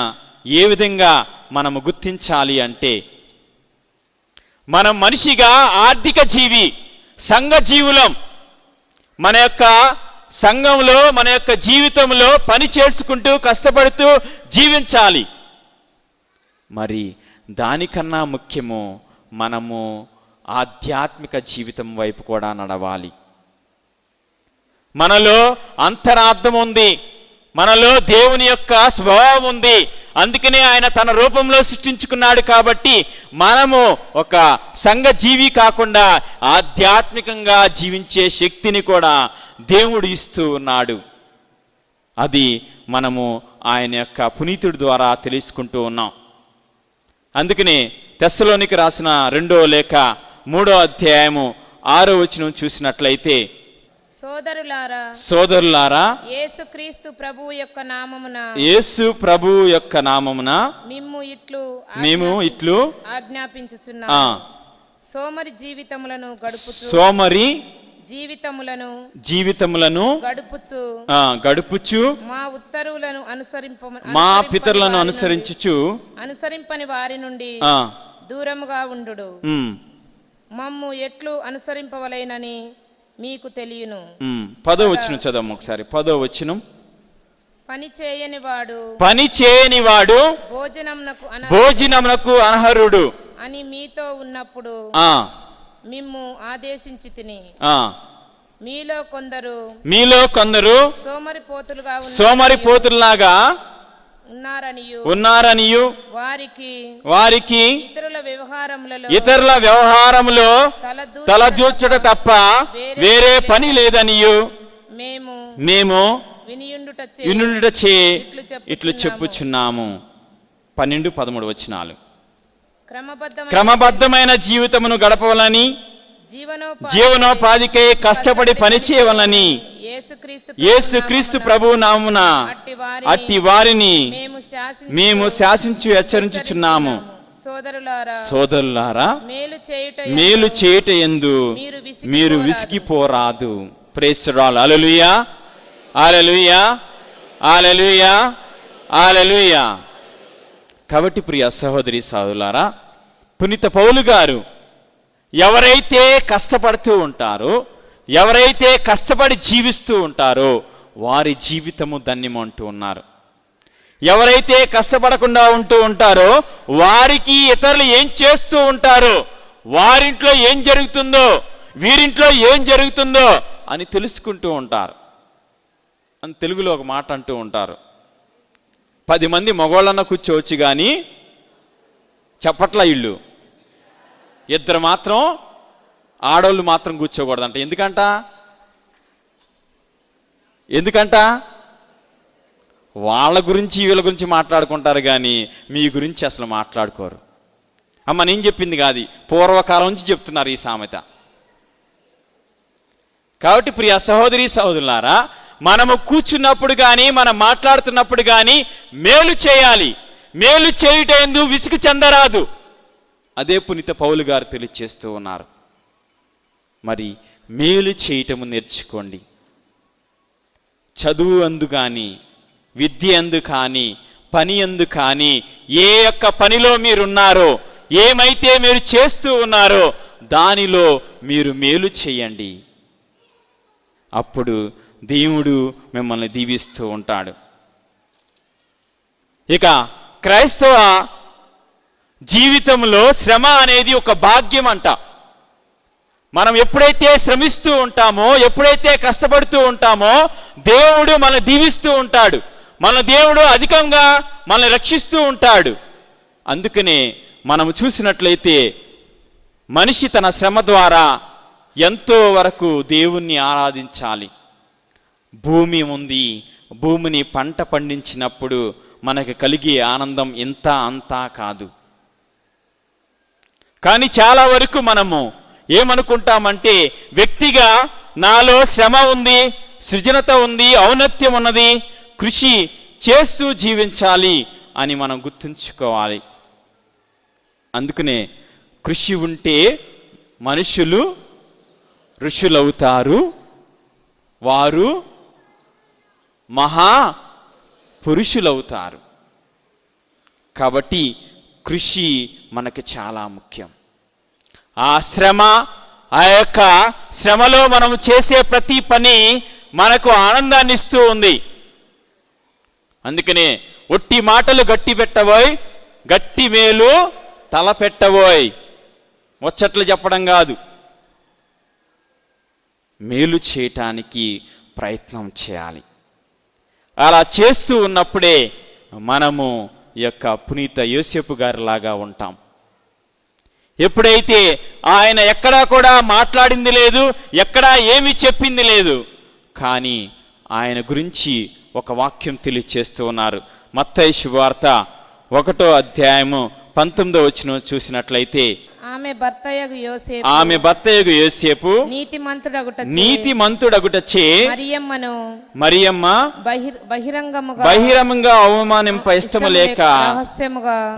ఏ విధంగా మనము గుర్తించాలి అంటే, మనం మనిషిగా ఆర్థిక జీవి, సంఘ జీవులం. మన యొక్క సంఘంలో, మన యొక్క జీవితంలో పని చేసుకుంటూ కష్టపడుతూ జీవించాలి. మరి దానికన్నా ముఖ్యము మనము ఆధ్యాత్మిక జీవితం వైపు కూడా నడవాలి. మనలో అంతరార్థం ఉంది, మనలో దేవుని యొక్క స్వభావం ఉంది. అందుకనే ఆయన తన రూపంలో సృష్టించుకున్నాడు. కాబట్టి మనము ఒక సంఘ జీవి కాకుండా ఆధ్యాత్మికంగా జీవించే శక్తిని కూడా దేవుడు ఇస్తూ ఉన్నాడు. అది మనము ఆయన యొక్క పునీతుడి ద్వారా తెలుసుకుంటూ ఉన్నాం. అందుకనే తెస్సలోనికి రాసిన 2వ లేఖ 3వ అధ్యాయము 6వ వచనం చూసినట్లయితే, సోదరులారా యేసుక్రీస్తు ప్రభువు యొక్క నామమున, యేసు ప్రభువు యొక్క నామమున మేము ఇట్లు ఆజ్ఞాపించుచున్నాము. సోమరి జీవితములను గడుపుచు మా పితరులను అనుసరింపని వారి నుండి దూరముగా ఉండుడు. మమ్ము ఎట్లు అనుసరింపవలెనని మీకు తెలియను. 10వ వచనం చదవము ఒకసారి. 10వ వచనం, పని చేయనివాడు భోజనమునకు అనర్హుడు అని మీతో ఉన్నప్పుడు మిమ్ము ఆదేశించితిని. మీలో కొందరు సోమరిపోతుల్లాగా ఉన్నారనియు వారికి ఇతరుల వ్యవహారములో తలదూర్చుట తప్ప వేరే పని లేదనియు మేము వినుటచే ఇట్లు చెప్పుచున్నాము. 12-13 వచనాలు. క్రమబద్ధమైన జీవితమును గడపవలని, జీవనోపాధికై కష్టపడి పనిచేయవలని యేసుక్రీస్తు ప్రభువు నామమున అట్టి వారిని మేము శాసించు హెచ్చరించుచున్నాము. సోదరులారా, మేలు చేయుట యందు మీరు విసిగిపోరాదు. Praise the Lord. Hallelujah, hallelujah, hallelujah, hallelujah. కాబట్టి ప్రియ సహోదరి సహోదరులారా, పునీత పౌలు గారు ఎవరైతే కష్టపడుతూ ఉంటారో, ఎవరైతే కష్టపడి జీవిస్తూ ఉంటారో వారి జీవితము ధన్యము అంటూ ఉన్నారు. ఎవరైతే కష్టపడకుండా ఉంటూ ఉంటారో వారికి ఇతరులు ఏం చేస్తూ ఉంటారో, వారింట్లో ఏం జరుగుతుందో, వీరింట్లో ఏం జరుగుతుందో అని తెలుసుకుంటూ ఉంటారు. అని తెలుగులో ఒక మాట అంటూ ఉంటారు, 10 మంది మగవాళ్ళన్న కూర్చోవచ్చు కానీ చప్పట్ల ఇల్లు, 2 మాత్రం ఆడోళ్ళు మాత్రం కూర్చోకూడదంట. ఎందుకంట వాళ్ళ గురించి వీళ్ళ గురించి మాట్లాడుకుంటారు కానీ మీ గురించి అసలు మాట్లాడుకోరు. అమ్మ నేను చెప్పింది కాదు, పూర్వకాలం నుంచి చెప్తున్నారు ఈ సామెత. కాబట్టి ప్రియ సహోదరి సహోదరులారా, మనము కూర్చున్నప్పుడు కానీ మనం మాట్లాడుతున్నప్పుడు కానీ మేలు చేయాలి. మేలు చేయుటందు విసుగు చెందరాదు. అదే పునీత పౌలు గారు తెలియచేస్తూ ఉన్నారు. మరి మేలు చేయటము నేర్చుకోండి. చదువు అందు కానీ, విద్య యందు కానీ పని యందు కానీ ఏ యొక్క పనిలో మీరున్నారో, ఏమైతే మీరు చేస్తూ ఉన్నారో దానిలో మీరు మేలు చేయండి. అప్పుడు దేవుడు మిమ్మల్ని దీవిస్తూ ఉంటాడు. ఇక క్రైస్తవ జీవితంలో శ్రమ అనేది ఒక భాగ్యం అంట. మనం ఎప్పుడైతే శ్రమిస్తూ ఉంటామో, ఎప్పుడైతే కష్టపడుతూ ఉంటామో దేవుడు మనల్ని దీవిస్తూ ఉంటాడు. మన దేవుడు అధికంగా మనల్ని రక్షిస్తూ ఉంటాడు. అందుకనే మనం చూసినట్లయితే మనిషి తన శ్రమ ద్వారా ఎంతో వరకు దేవుణ్ణి ఆరాధించాలి. భూమి ఉంది, భూమిని పంట పండించినప్పుడు మనకు కలిగే ఆనందం ఇంత అంతా కాదు. కానీ చాలా వరకు మనము ఏమనుకుంటామంటే, వ్యక్తిగా నాలో శ్రమ ఉంది, సృజనత ఉంది, ఔన్నత్యం ఉన్నది, కృషి చేస్తూ జీవించాలి అని మనం గుర్తుంచుకోవాలి. అందుకనే కృషి ఉంటే మనుషులు ఋషులవుతారు, వారు మహా పురుషులవుతారు. కాబట్టి కృషి మనకు చాలా ముఖ్యం. ఆ శ్రమ, ఆ యొక్క శ్రమలో మనం చేసే ప్రతి పని మనకు ఆనందాన్ని ఇస్తూ ఉంది. అందుకనే ఒట్టి మాటలు గట్టి పెట్టబోయ్, గట్టి మేలు తలపెట్టబోయ్. ముచ్చట్లు చెప్పడం కాదు, మేలు చేయటానికి ప్రయత్నం చేయాలి. అలా చేస్తూ ఉన్నప్పుడే మనము ఈ యొక్క పునీత యోసేపు గారిలాగా ఉంటాం. ఎప్పుడైతే ఆయన ఎక్కడా కూడా మాట్లాడింది లేదు, ఎక్కడా ఏమి చెప్పింది లేదు, కానీ ఆయన గురించి ఒక వాక్యం తెలియచేస్తూ ఉన్నారు. మత్తయి శుభవార్త 1వ అధ్యాయము 19వ వచనం చూసినట్లయితే, ఆమె భర్తయగు యోసేపు నీతిమంతుడగుటచే మరియమ్మ బహిరంగంగా అవమానింప ఇష్టము లేక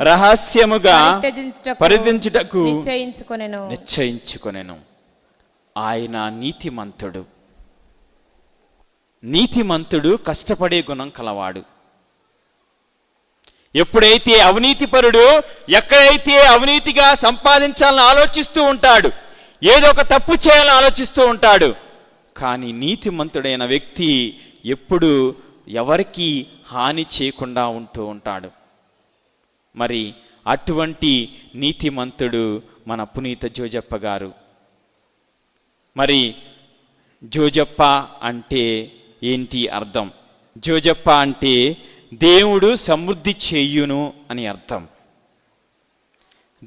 రహస్యముగా పరిధించుటకు నిశ్చయించుకొనెను. ఆయన నీతిమంతుడు కష్టపడే గుణం కలవాడు. ఎప్పుడైతే అవినీతిపరుడు ఎక్కడైతే అవినీతిగా సంపాదించాలని ఆలోచిస్తూ ఉంటాడు, ఏదో ఒక తప్పు చేయాలని ఆలోచిస్తూ ఉంటాడు. కానీ నీతిమంతుడైన వ్యక్తి ఎప్పుడు ఎవరికి హాని చేయకుండా ఉంటూ ఉంటాడు. మరి అటువంటి నీతిమంతుడు మన పునీత జోజప్ప గారు. మరి జోజప్ప అంటే ఏంటి అర్థం? జోజప్ప అంటే దేవుడు సమృద్ధి చేయును అని అర్థం.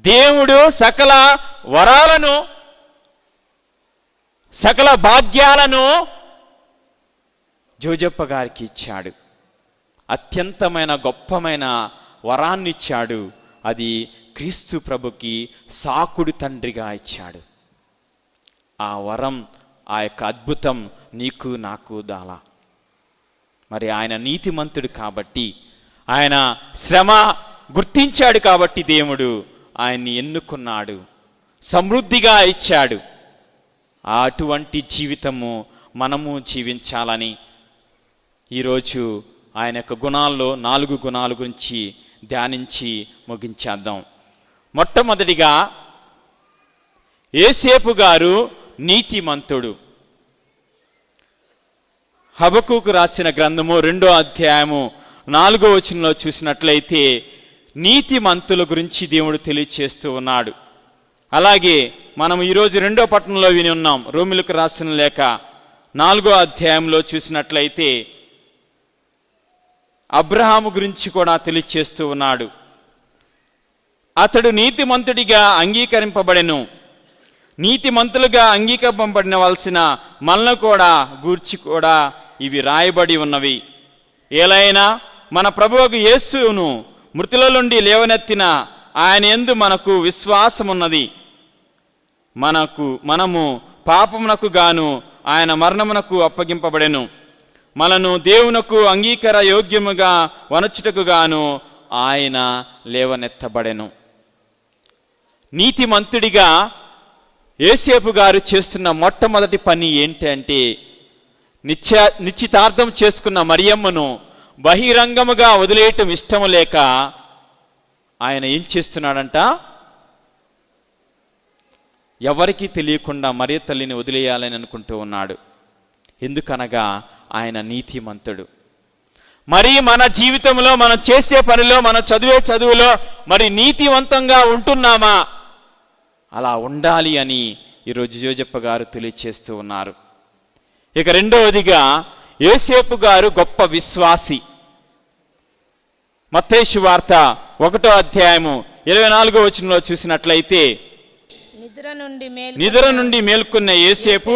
దేవుడు సకల వరాలను, సకల భాగ్యాలను జోజప్ప గారికి ఇచ్చాడు. అత్యంతమైన గొప్పమైన వరాన్ని ఇచ్చాడు. అది క్రీస్తు ప్రభుకి సాకుడు తండ్రిగా ఇచ్చాడు. ఆ వరం, ఆ యొక్క అద్భుతం నీకు నాకు దాలా. మరి ఆయన నీతిమంతుడు కాబట్టి, ఆయన శ్రమ గుర్తించాడు కాబట్టి దేవుడు ఆయన్ని ఎన్నుకున్నాడు, సమృద్ధిగా ఇచ్చాడు. అటువంటి జీవితము మనము జీవించాలని ఈరోజు ఆయన యొక్క గుణాల్లో 4 గుణాల గురించి ధ్యానించి ముగించేద్దాం. మొట్టమొదటిగా యోసేపు గారు నీతిమంతుడు. హబక్కూకు రాసిన గ్రంథము 2వ అధ్యాయము 4వ వచనంలో చూసినట్లయితే నీతిమంతుల గురించి దేవుడు తెలియచేస్తూ ఉన్నాడు. అలాగే మనం ఈరోజు 2వ పట్టణంలో విని ఉన్నాం. రోమిలకు రాసిన లేఖ 4వ అధ్యాయంలో చూసినట్లయితే అబ్రహాము గురించి కూడా తెలియచేస్తూ ఉన్నాడు. అతడు నీతిమంతుడిగా అంగీకరింపబడెను. నీతిమంతులుగా అంగీకరింపబడినవలసిన మనల్ని కూడా గూర్చి కూడా ఇవి రాయబడి ఉన్నవి. ఏలైనా మన ప్రభువుకు యేసును మృతుల నుండి లేవనెత్తిన ఆయన యందు మనకు విశ్వాసమున్నది. మనము పాపమునకు గాను ఆయన మరణమునకు అప్పగింపబడెను. మనను దేవునకు అంగీకార యోగ్యముగా వనచుటకు గాను ఆయన లేవనెత్తబడెను. నీతిమంతుడిగా యోసేపు గారు చేస్తున్న మొట్టమొదటి పని ఏంటంటే, నిశ్చితార్థం చేసుకున్న మరియమ్మను బహిరంగముగా వదిలేయటం ఇష్టం లేక ఆయన ఏం చేస్తున్నాడంట, ఎవరికీ తెలియకుండా మరియ తల్లిని వదిలేయాలని అనుకుంటూ ఉన్నాడు. ఎందుకనగా ఆయన నీతిమంతుడు. మరి మన జీవితంలో మనం చేసే పనిలో, మనం చదివే చదువులో మరి నీతివంతంగా ఉంటున్నామా? అలా ఉండాలి అని ఈరోజు జోజప్ప గారు తెలియచేస్తూ ఉన్నారు. ఇక రెండవదిగా యోసేపు గారు గొప్ప విశ్వాసి. మత్తయి వార్త 1వ అధ్యాయము 24వ వచనంలో చూసినట్లయితే, నిద్ర నుండి మేల్కొన్న యోసేపు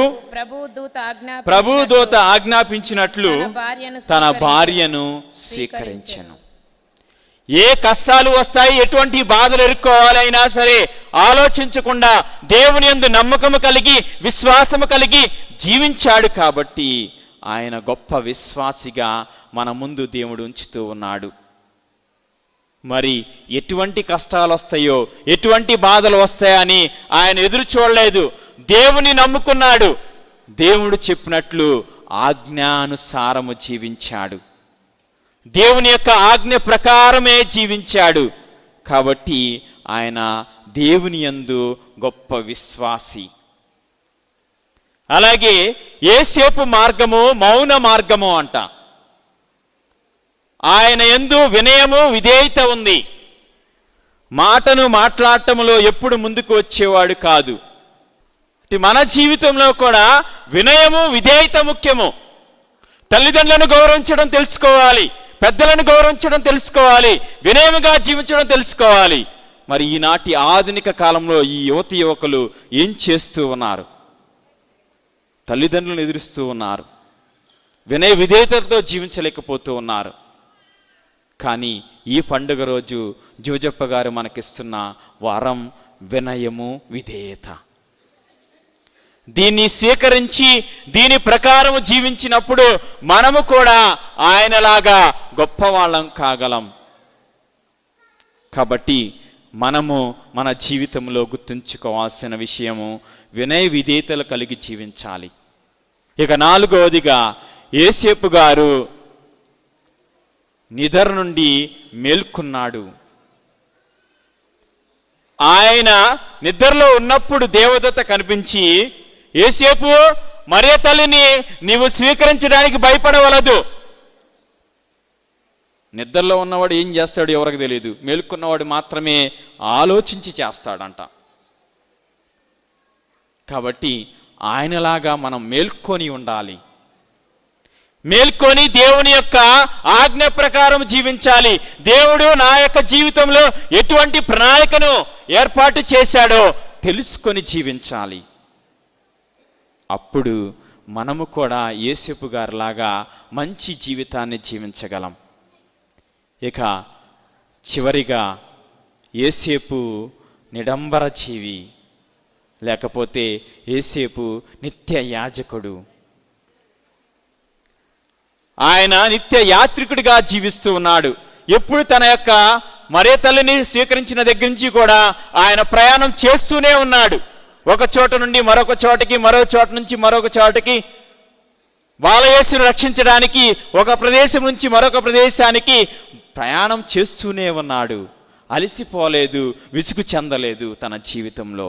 ప్రభువు దూత ఆజ్ఞాపించినట్లు తన భార్యను స్వీకరించెను. ఏ కష్టాలు వస్తాయి, ఎటువంటి బాధలు ఎదుర్కోవాలైనా సరే ఆలోచించకుండా దేవుని యందు నమ్మకము కలిగి, విశ్వాసము కలిగి జీవించాడు. కాబట్టి ఆయన గొప్ప విశ్వాసిగా మన ముందు దేవుడు ఉంచుతూ ఉన్నాడు. మరి ఎటువంటి కష్టాలు వస్తాయో, ఎటువంటి బాధలు వస్తాయని ఆయన ఎదురు చూడలేదు. దేవుని నమ్ముకున్నాడు. దేవుడు చెప్పినట్లు ఆజ్ఞానుసారము జీవించాడు. దేవుని యొక్క ఆజ్ఞ ప్రకారమే జీవించాడు. కాబట్టి ఆయన దేవుని యందు గొప్ప విశ్వాసి. అలాగే యోసేపు మార్గము మౌన మార్గము అంట. ఆయన యందు వినయము, విధేయత ఉంది. మాటను మాట్లాడటంలో ఎప్పుడు ముందుకు వచ్చేవాడు కాదు. మన జీవితంలో కూడా వినయము, విధేయత ముఖ్యము. తల్లిదండ్రులను గౌరవించడం తెలుసుకోవాలి, పెద్దలను గౌరవించడం తెలుసుకోవాలి, వినయముగా జీవించడం తెలుసుకోవాలి. మరి ఈనాటి ఆధునిక కాలంలో ఈ యువతి యువకులు ఏం చేస్తూ ఉన్నారు? తల్లిదండ్రులను ఎదురుస్తూ ఉన్నారు, వినయ విధేయతలతో జీవించలేకపోతూ ఉన్నారు. కానీ ఈ పండుగ రోజు జోజప్ప గారు మనకిస్తున్న వరం వినయము, విధేయత. దీన్ని స్వీకరించి దీని ప్రకారం జీవించినప్పుడు మనము కూడా ఆయనలాగా గొప్పవాళ్ళం కాగలం. కాబట్టి మనము మన జీవితంలో గుర్తుంచుకోవాల్సిన విషయము వినయ విధేయతలు కలిగి జీవించాలి. ఇక 4వదిగా యోసేపు గారు నిద్ర నుండి మేల్కొన్నాడు. ఆయన నిద్రలో ఉన్నప్పుడు దేవదూత కనిపించి, యోసేపు, మరియ తల్లిని నీవు స్వీకరించడానికి భయపడవలదు. నిద్రలో ఉన్నవాడు ఏం చేస్తాడు ఎవరికి తెలియదు, మేల్కొన్నవాడు మాత్రమే ఆలోచించి చేస్తాడంట. కాబట్టి ఆయనలాగా మనం మేల్కొని ఉండాలి. మేల్కొని దేవుని యొక్క ఆజ్ఞ ప్రకారం జీవించాలి. దేవుడు నా యొక్క జీవితంలో ఎటువంటి ప్రణాళికను ఏర్పాటు చేశాడో తెలుసుకొని జీవించాలి. అప్పుడు మనము కూడా యోసేపు గారిలాగా మంచి జీవితాన్ని జీవించగలం. ఇక చివరిగా యోసేపు నిడంబర జీవి, లేకపోతే యోసేపు నిత్య యాజకుడు. ఆయన నిత్య యాత్రికుడిగా జీవిస్తూ ఉన్నాడు. ఎప్పుడు తన యొక్క మరియ తల్లిని స్వీకరించిన దగ్గర నుంచి కూడా ఆయన ప్రయాణం చేస్తూనే ఉన్నాడు. ఒక చోట నుండి మరొక చోటకి, మరో చోట నుంచి మరొక చోటకి, బాలయేసును రక్షించడానికి ఒక ప్రదేశం నుంచి మరొక ప్రదేశానికి ప్రయాణం చేస్తూనే ఉన్నాడు. అలసిపోలేదు, విసుగు చెందలేదు. తన జీవితంలో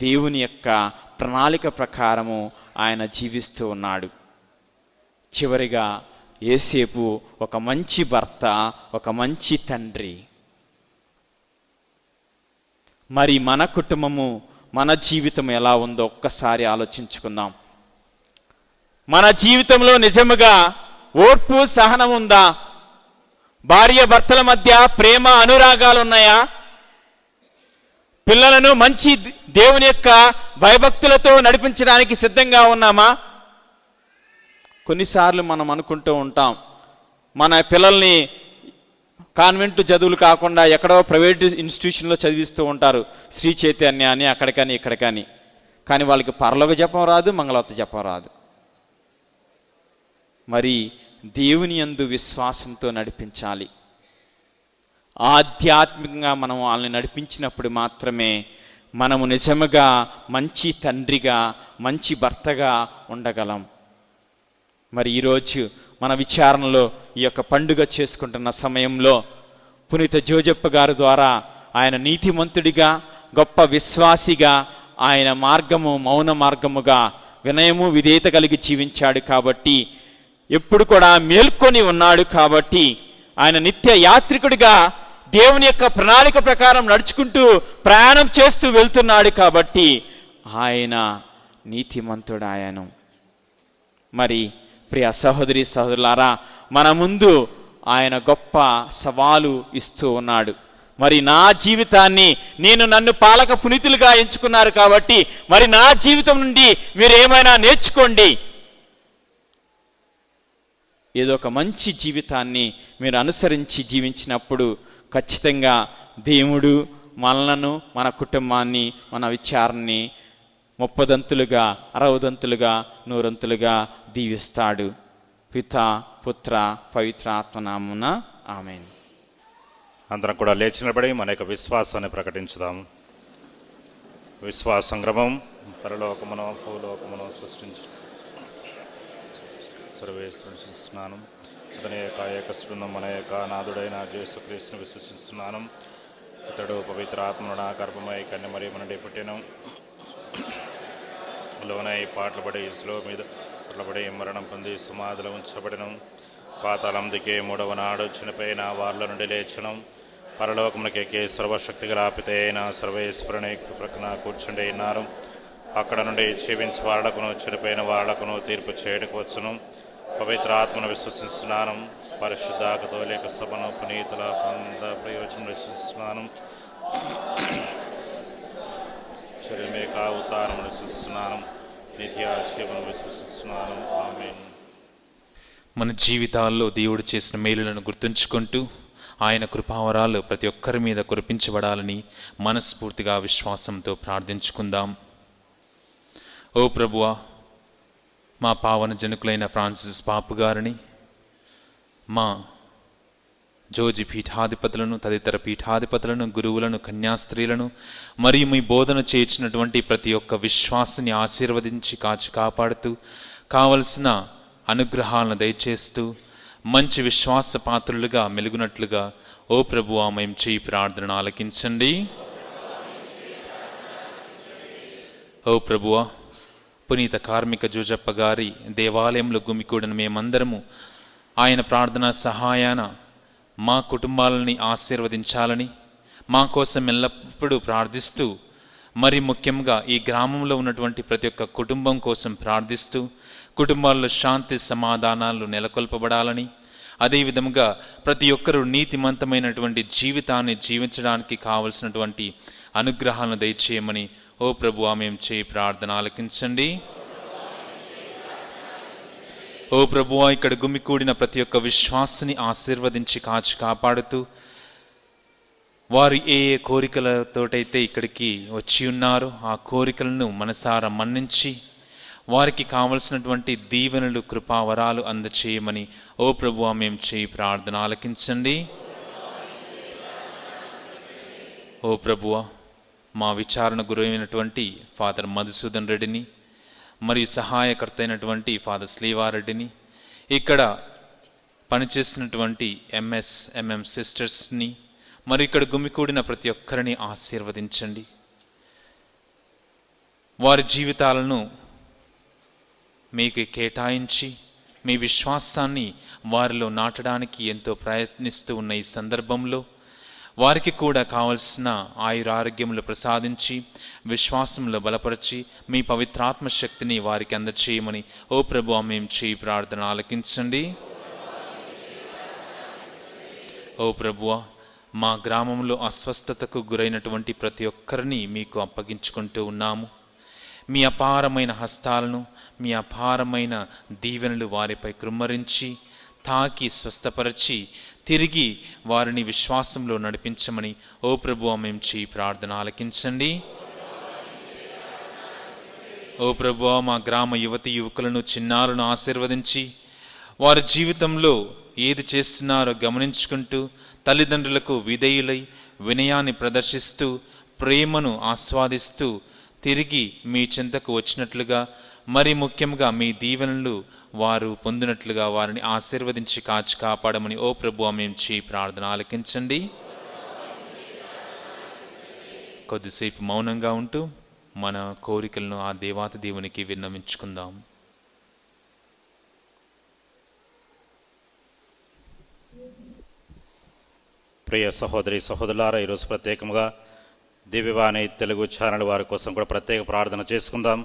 దేవుని యొక్క ప్రణాళిక ప్రకారము ఆయన జీవిస్తూ ఉన్నాడు. చివరిగా యోసేపు ఒక మంచి భర్త, ఒక మంచి తండ్రి. మరి మన కుటుంబము, మన జీవితం ఎలా ఉందో ఒక్కసారి ఆలోచించుకుందాం. మన జీవితంలో నిజముగా ఓర్పు, సహనం ఉందా? భార్య భర్తల మధ్య ప్రేమ, అనురాగాలు ఉన్నాయా? పిల్లలను మంచి దేవుని యొక్క భయభక్తులతో నడిపించడానికి సిద్ధంగా ఉన్నామా? కొన్నిసార్లు మనం అనుకుంటూ ఉంటాం, మన పిల్లల్ని కాన్వెంట్ చదువులు కాకుండా ఎక్కడో ప్రైవేట్ ఇన్స్టిట్యూషన్లో చదివిస్తూ ఉంటారు, శ్రీ చైతన్య అని, అక్కడికని ఇక్కడికని. కానీ వాళ్ళకి పరలోక జపం రాదు, మంగళవత జపం రాదు. మరి దేవుని యందు విశ్వాసంతో నడిపించాలి. ఆధ్యాత్మికంగా మనం వాళ్ళని నడిపించినప్పుడు మాత్రమే మనము నిజముగా మంచి తండ్రిగా, మంచి భర్తగా ఉండగలం. మరి ఈరోజు మన విచారణలో ఈ యొక్క పండుగ చేసుకుంటున్న సమయంలో పునీత జోజప్ప గారి ద్వారా ఆయన నీతిమంతుడిగా, గొప్ప విశ్వాసిగా, ఆయన మార్గము మౌన మార్గముగా, వినయము విధేయత కలిగి జీవించాడు కాబట్టి, ఎప్పుడు కూడా మేల్కొని ఉన్నాడు కాబట్టి, ఆయన నిత్య యాత్రికుడిగా దేవుని యొక్క ప్రణాళిక ప్రకారం నడుచుకుంటూ ప్రయాణం చేస్తూ వెళ్తున్నాడు కాబట్టి ఆయన నీతిమంతుడు. ఆయను మరి ప్రియ సహోదరి సహోదరులారా, మన ముందు ఆయన గొప్ప సవాలు ఇస్తూ ఉన్నాడు. మరి నా జీవితాన్ని నన్ను పాలక పునీతులుగా ఎంచుకున్నారు కాబట్టి మరి నా జీవితం నుండి మీరు ఏమైనా నేర్చుకోండి. ఏదో ఒక మంచి జీవితాన్ని మీరు అనుసరించి జీవించినప్పుడు ఖచ్చితంగా దేవుడు మనలను, మన కుటుంబాన్ని, మన విచారణని 30దంతులుగా, 60దంతులుగా, 100ంతులుగా దీవిస్తాడు. పితా, పుత్ర, పవిత్ర ఆత్మనామమున ఆమేన్. అందరం కూడా లేచి నిలబడి మన యొక్క విశ్వాసాన్ని ప్రకటించుదాం. విశ్వాస సంగ్రమం. పరలోకమును భూలోకమును సృష్టించి సర్వేశ్వరుస్తున్నాను. అతని యొక్క ఏకస్వరును మన యొక్క నాథుడైన యేసుక్రీస్తును విశ్వసిస్తున్నాను. ఇతడు పవిత్ర ఆత్మను నా గర్భమై కన్య మరియ నుండి పుట్టిన లోనై పాటలు పడి ఇసులో మీద పడి మరణం పొంది సమాధిలో ఉంచబడిన, పాతాళం దిగే 3వ నాడు చనిపోయిన వారిలో నుండి లేచడం, పరలోకమునకెక్కి సర్వశక్తి గల పిత అయిన సర్వేశ్వరుని ప్రక్కన కూర్చుండి ఉన్నారు. అక్కడ నుండి జీవించి వాళ్లకును చనిపోయిన వాళ్లకును తీర్పు చేయడానికి వచ్చును. పవిత్ర ఆత్మను విశ్వసిస్తున్నాను. పరిశుద్ధ కథోలిక సభను పునీతుల పొంద ప్రయోజనం విశ్వసిస్తున్నాను. శరీరమే కావుతారము విశ్వసిస్తున్నాను. నిత్య జీవనం విశ్వసిస్తున్నాను. ఆమేన్. మన జీవితాల్లో దేవుడు చేసిన మేలులను గుర్తుంచుకుంటూ ఆయన కృపావరాలు ప్రతి ఒక్కరి మీద కురిపించబడాలని మనస్ఫూర్తిగా విశ్వాసంతో ప్రార్థించుకుందాం. ఓ ప్రభువా, మా పావన జనకులైన ఫ్రాన్సిస్ పాపు గారిని, మా జోజి పీఠాధిపతులను, తదితర పీఠాధిపతులను, గురువులను, కన్యాస్త్రీలను మరియు మీ బోధన చేర్చినటువంటి ప్రతి ఒక్క విశ్వాసిని ఆశీర్వదించి కాచి కాపాడుతూ కావలసిన అనుగ్రహాలను దయచేస్తూ మంచి విశ్వాస పాత్రులుగా మెలుగునట్లుగా ఓ ప్రభువా మేము చేయి ప్రార్థనను ఆలకించండి. ఓ ప్రభువా, పునీత కార్మిక జోజప్ప గారి దేవాలయంలో గుమికూడిన మేమందరము ఆయన ప్రార్థనా సహాయాన మా కుటుంబాలని ఆశీర్వదించాలని, మా కోసం ఎల్లప్పుడూ ప్రార్థిస్తూ, మరి ముఖ్యంగా ఈ గ్రామంలో ఉన్నటువంటి ప్రతి ఒక్క కుటుంబం కోసం ప్రార్థిస్తూ కుటుంబాల్లో శాంతి సమాధానాలు నెలకొల్పబడాలని, అదేవిధంగా ప్రతి ఒక్కరూ నీతిమంతమైనటువంటి జీవితాన్ని జీవించడానికి కావలసినటువంటి అనుగ్రహాలను దయచేయమని ఓ ప్రభువా మేము చేయి ప్రార్థన ఆలకించండి. ఓ ప్రభువా, ఇక్కడ గుమికూడిన ప్రతి ఒక్క విశ్వాసిని ఆశీర్వదించి కాచి కాపాడుతూ వారు ఏ ఏ కోరికలతోటైతే ఇక్కడికి వచ్చి ఉన్నారో ఆ కోరికలను మనసారా మన్నించి వారికి కావలసినటువంటి దీవెనలు, కృపావరాలు అందచేయమని ఓ ప్రభువా మేము చేయి ప్రార్థన ఆలకించండి. ఓ ప్రభువా, మా విచారణ గురైనటువంటి ఫాదర్ మధుసూదన్ రెడ్డిని మరియు సహాయకర్త అయినటువంటి ఫాదర్ శ్రీవారెడ్డిని, ఇక్కడ పనిచేస్తున్నటువంటి ఎంఎం సిస్టర్స్ని, మరి ఇక్కడ గుమికూడిన ప్రతి ఒక్కరిని ఆశీర్వదించండి. వారి జీవితాలను మీకు కేటాయించి మీ విశ్వాసాన్ని వారిలో నాటడానికి ఎంతో ప్రయత్నిస్తూ ఉన్న ఈ సందర్భంలో వారికి కూడా కావలసిన ఆయురారోగ్యములు ప్రసాదించి విశ్వాసంలో బలపరిచి మీ పవిత్రాత్మ శక్తిని వారికి అందచేయమని ఓ ప్రభువా మేము చేయి ప్రార్థన ఆలకించండి. ఓ ప్రభువా, మా గ్రామంలో అస్వస్థతకు గురైనటువంటి ప్రతి ఒక్కరిని మీకు అప్పగించుకుంటూ ఉన్నాము. మీ అపారమైన హస్తాలను, మీ అపారమైన దీవెనలు వారిపై కృమ్మరించి తాకి స్వస్థపరిచి తిరిగి వారిని విశ్వాసంలో నడిపించమని ఓ ప్రభువా మేము చేయి ప్రార్థన ఆలకించండి. ఓ ప్రభువా, మా గ్రామ యువతి యువకులను, చిన్నారులను ఆశీర్వదించి వారి జీవితంలో ఏది చేస్తున్నారో గమనించుకుంటూ తల్లిదండ్రులకు విధేయులై వినయాన్ని ప్రదర్శిస్తూ ప్రేమను ఆస్వాదిస్తూ తిరిగి మీ చెంతకు వచ్చినట్లుగా, మరి ముఖ్యంగా మీ దీవెనలు వారు పొందినట్లుగా వారిని ఆశీర్వదించి కాచి కాపాడమని ఓ ప్రభువా మేము చేయి ప్రార్థన ఆలకించండి. కొద్దిసేపు మౌనంగా ఉంటూ మన కోరికలను ఆ దేవాతి దేవునికి విన్నవించుకుందాం. ప్రియ సహోదరి సహోదరులారా, ఈరోజు ప్రత్యేకంగా దివ్యవాణి తెలుగు ఛానల్ వారి కోసం కూడా ప్రత్యేక ప్రార్థన చేసుకుందాం.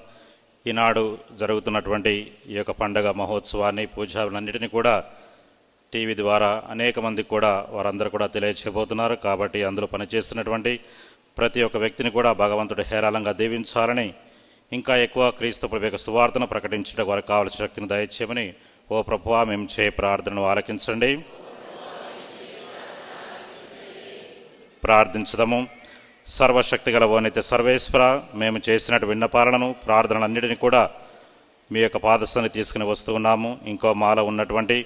ఈనాడు జరుగుతున్నటువంటి ఈ యొక్క పండగ మహోత్సవాన్ని, పూజలన్నిటినీ కూడా టీవీ ద్వారా అనేక మందికి కూడా వారందరూ కూడా తెలియచేయబోతున్నారు. కాబట్టి అందులో పనిచేస్తున్నటువంటి ప్రతి ఒక్క వ్యక్తిని కూడా భగవంతుడు హేరాళంగా దీవించాలని, ఇంకా ఎక్కువ క్రీస్తు ప్రభు యొక్క సువార్తను ప్రకటించడానికి వారికి కావలసిన శక్తిని దయచేయమని ఓ ప్రభువా మేము చేయ ప్రార్థనను ఆలకించండి. ప్రార్థించుదాము. సర్వశక్తిగల ఓ నిత్య సర్వేశ్వర, మేము చేసినట్టు విన్నపాలను, ప్రార్థనలన్నిటినీ కూడా మీ యొక్క పాదస్థాన్ని తీసుకుని వస్తూ ఉన్నాము. ఇంకో మాలో ఉన్నటువంటి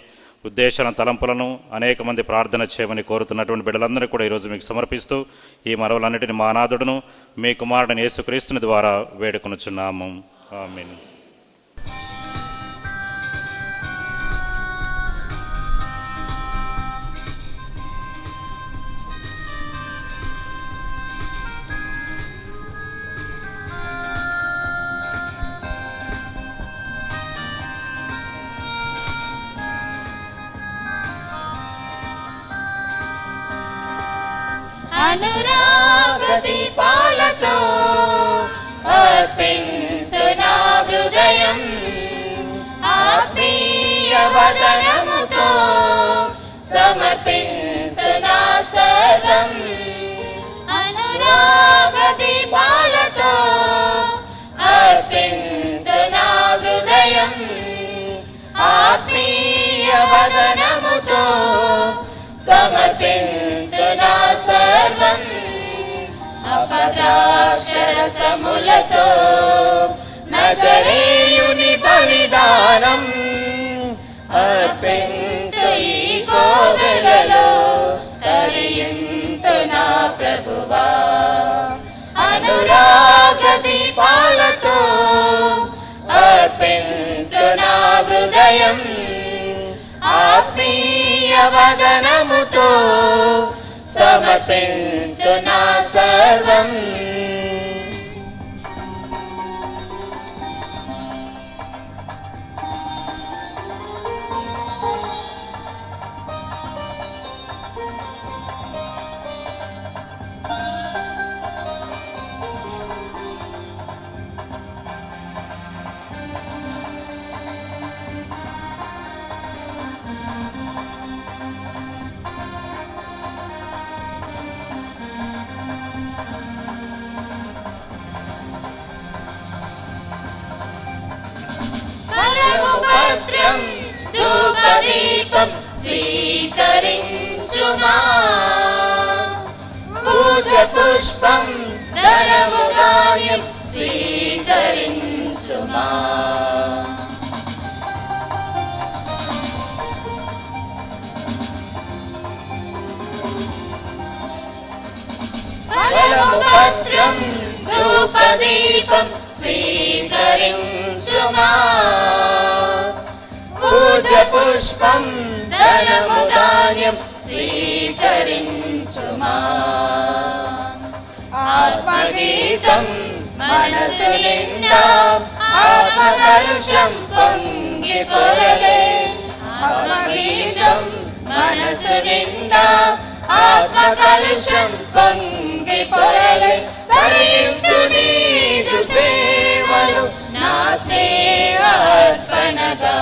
ఉద్దేశాలను, తలంపులను అనేక మంది ప్రార్థన చేయమని కోరుతున్నటువంటి బిడ్డలందరినీ కూడా ఈరోజు మీకు సమర్పిస్తూ ఈ మనవులన్నిటిని మా నాథుడును మీ కుమారుడిని యేసుక్రీస్తుని ద్వారా వేడుకొనుచున్నాము. ఆమేన్. అనురాగ దీపాలతో అర్పింతు నా హృదయం, ఆత్మీయ వదనముతో సమర్పింతు నా సర్వం. అనురాగ దీపాలతో అర్పింతు నా హృదయం, ఆత్మీయ వదనముతో సమర్పింతు నా సర్వం. అపద్రాక్షరసములతో నజరేయుని బలిదానం అర్పింతు ఈ కోవెలలో తరయింతు నా ప్రభువా. అనురాగ దీపాలతో అర్పింతు నా హృదయం, ఆత్మీయ వదనముతో సమర్పింతు నా సర్వం. పత్రం ధూపదీపం స్వీకరించుమా, పూజ పుష్పం ధనము ధాన్యం స్వీకరించుమా. ఫలము పత్రం ధూపదీపం స్వీకరించుమా, పూజ పుష్పం ధనము ధాన్యం స్వీకరించుమా. ఆత్మగీతం మనసు నిండా ఆత్మకలుషం పొంగి పొరలే. ఆత్మగీతం మనసు నిండా ఆత్మకలుషం పొంగి పొరలే. తరయింతు నీదు సేవలు నా స్నేహ అర్పణగా,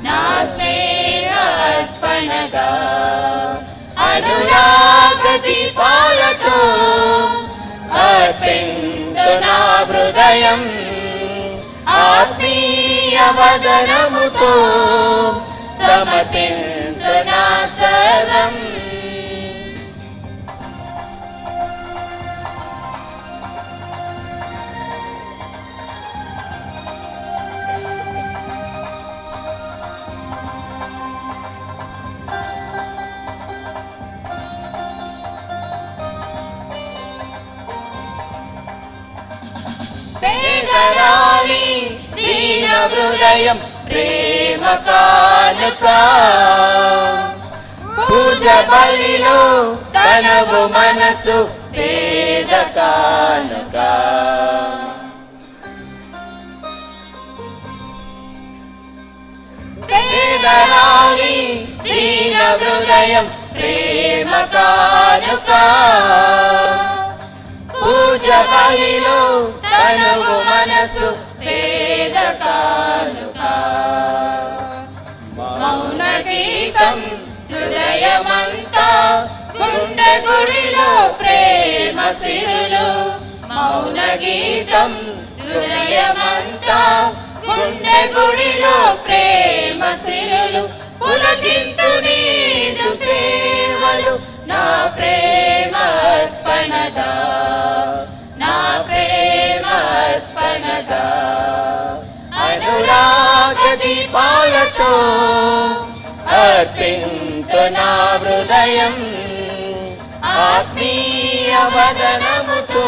నా స్నేహ అర్పణగా. అనురాగ దీపాలతో అర్పింతు నా హృదయం, ఆత్మీయ వదనముతో సమర్పింతు నా సర్వం. పేదరాలి దీన హృదయం ప్రేమ కానుక పూజ బలిలో తనవు మనసు పేద కానుక పేదరాలి దీన హృదయం ప్రేమ కానుక పూజ బలిలో తనవు మనసు పేద కానుక మౌన గీతం హృదయమంతా గుండె గుడిలో ప్రేమ సిరులు మౌన గీతం హృదయమంతా గుండె గుడిలో ప్రేమ సిరులు పులకింతు నీదు సేవలు నా ప్రేమ అర్పణగా నా ప్రేమ అర్పణగా అనురాగ దీపాలతో అర్పింతు నా హృదయం ఆత్మీయ వదనముతో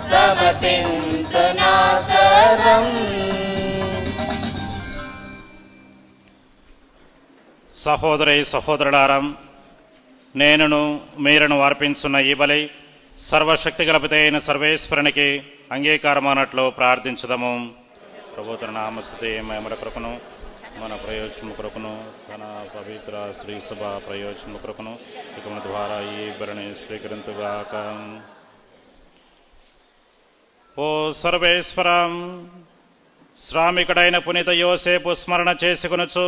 సమర్పింతు నా సర్వం. సహోదరి సహోదరులారం, నేనును మీరును అర్పించున్న ఈ బలి సర్వశక్తి గలపితే అయిన సర్వేశ్వరునికి అంగీకారమైనట్లు ప్రార్థించుదాము. ప్రభుత్వ నామస్తుతి మహిమల కొరకును మన ప్రయోజనము కొరకును తన పవిత్ర శ్రీ సభ ప్రయోజనము కొరకును ఇక మన ద్వారా ఈ బలిని స్వీకరించుగాక. ఓ సర్వేశ్వరం, శ్రామికుడైన పునీత యోసేపు స్మరణ చేసుకొనుచు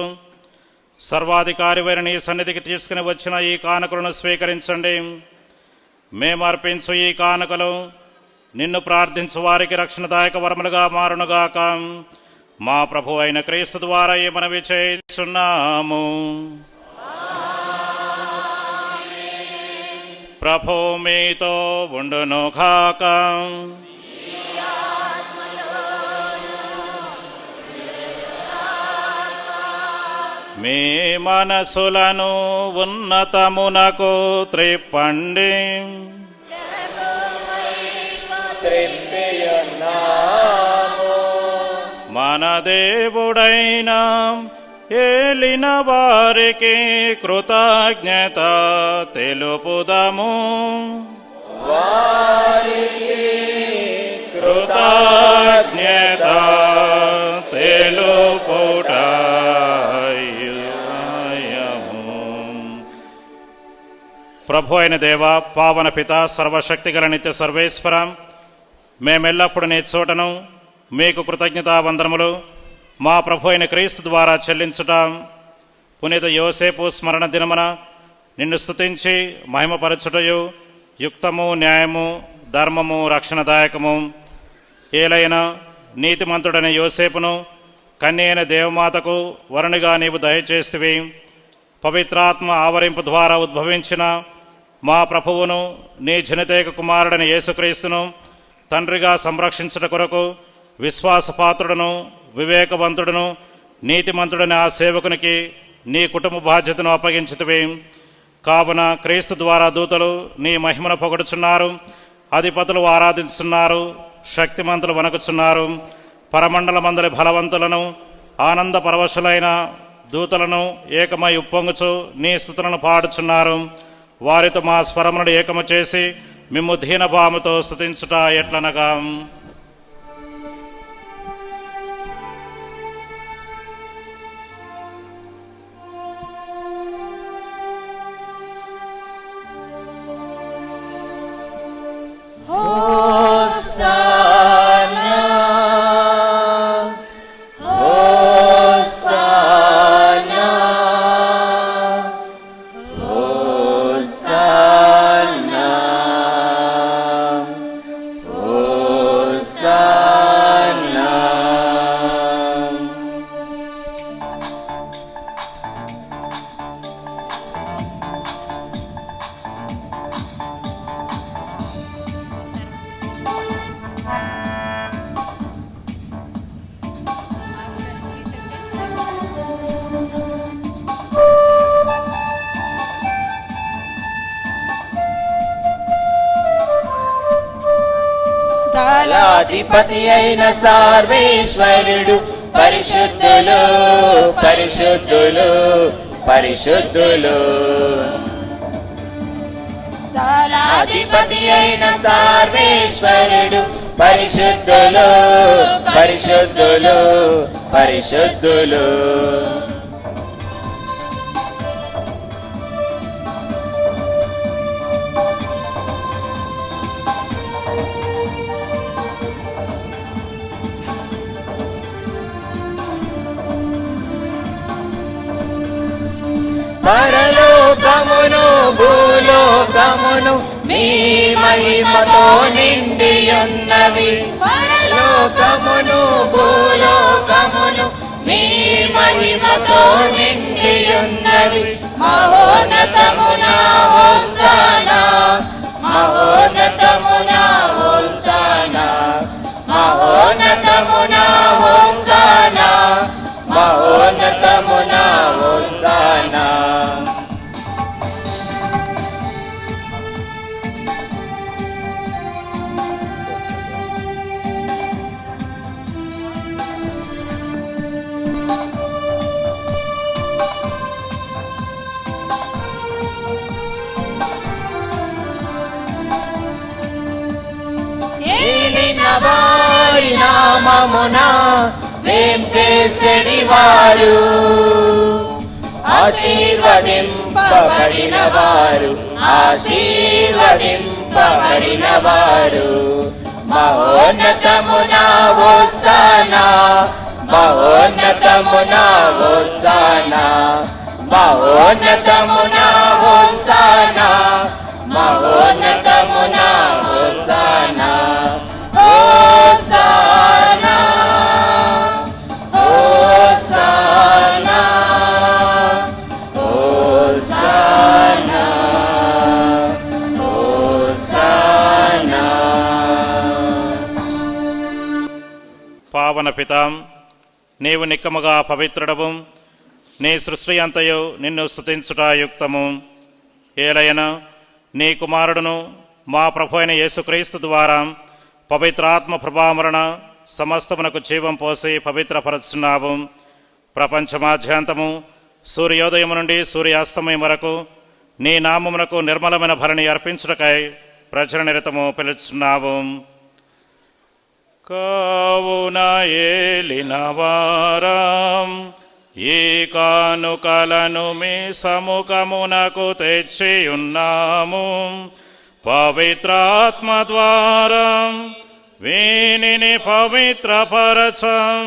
సర్వాధికారి వైన నీ సన్నిధికి తీసుకుని వచ్చిన ఈ కానుకలను స్వీకరించండి. మేము అర్పించు ఈ కానుకలు నిన్ను ప్రార్థించు వారికి రక్షణదాయక వరములుగా మారునుగాక. మా ప్రభు అయిన క్రీస్తు ద్వారా ఈ మనవి చేస్తున్నాము. ప్రభు మీతో ఉండును గాక. మీ మనసులను ఉన్నతమునకు త్రిప్పండి. మన దేవుడైన ఏలిన వారికి కృతజ్ఞత తెలుపుదము. వారికి కృతజ్ఞత తెలుపుట. ప్రభు అయిన దేవ, పావన పిత, సర్వశక్తిగల నిత్య సర్వేశ్వరం, మేమెల్లప్పుడు నీ చోటను మీకు కృతజ్ఞతావందనములు మా ప్రభు అయిన క్రీస్తు ద్వారా చెల్లించుట. పునీత యోసేపు స్మరణ దినమున నిన్ను స్తుతించి మహిమపరచుటయు యుక్తము, న్యాయము, ధర్మము, రక్షణదాయకము. ఏలైన నీతిమంతుడైన యోసేపును కన్య అయిన దేవమాతకు వరునిగా నీవు దయచేస్తివి. పవిత్రాత్మ ఆవరింపు ద్వారా ఉద్భవించిన మా ప్రభువును, నీ జనితేక కుమారుడైన యేసుక్రీస్తును తండ్రిగా సంరక్షించుట కొరకు విశ్వాసపాత్రుడును, వివేకవంతుడును, నీతిమంతుడని ఆ సేవకునికి నీ కుటుంబ బాధ్యతను అప్పగించుతువి. కావున క్రీస్తు ద్వారా దూతలు నీ మహిమను పొగడుచున్నారు, అధిపతులు ఆరాధిస్తున్నారు, శక్తిమంతులు వణకుచున్నారు. పరమండలమందలి బలవంతులను, ఆనంద పరవశులైన దూతలను ఏకమై ఉప్పొంగుచు నీ స్తుతులను పాడుచున్నారు. వారితో మా స్వరములను ఏకము చేసి మిమ్ము దీనభావముతో స్తుతించుట ఎట్లనగా, దళాధిపతి అయిన సర్వేశ్వరుడు పరిశుద్ధులు పరిశుద్ధులు పరిశుద్ధులు. అధిపతి అయిన సర్వేశ్వరుడు పరిశుద్ధులు పరిశుద్ధులు పరిశుద్ధులు. పరలోకమును భూలోకమును మీ మహిమతో నిండియున్నవి. పరలోకమును భూలోకమును మీ మహిమతో నిండియున్నవి. మహోన్నతమున హోసన్నా మహోన్నతమున హోసన్నా మహోన్నతమున హోసన్నా మహోన్నతమున హోసన్నా. వారి నామమున వేం చేసెడి వారు ఆశీర్వదింపబడిన వారు ఆశీర్వదింపబడిన వారు. మహోన్నతమున హోసన్నా మహోన్నతమున హోసన్నా మహోన్నతమున హోసన్నా మహోన్నతమున హోసన్నా హోసన్నా హోసన్నా హోసన్నా హోసన్నా. పావన పితాం, నీవు నిక్కముగా పవిత్రుడవు, నీ సృష్టి అంతయు నిన్ను స్తుతించుట యుక్తము. ఏలయన నీ కుమారుడును మా ప్రభు అయిన యేసుక్రీస్తు ద్వారా పవిత్రాత్మ ప్రభావరణ సమస్తమునకు జీవం పోసి పవిత్రపరుచున్నావు. ప్రపంచమాధ్యాంతము సూర్యోదయము నుండి సూర్యాస్తమయం వరకు నీ నామమునకు నిర్మలమైన భరణి అర్పించుటకై ప్రజల నిరతము పిలుచున్నావు. కావున ఏలిన వారం ఈ కానుకలను మీ సముఖమునకు తెచ్చియున్నాము. పవిత్రాత్మ ద్వారా వీనిని పవిత్రపరచం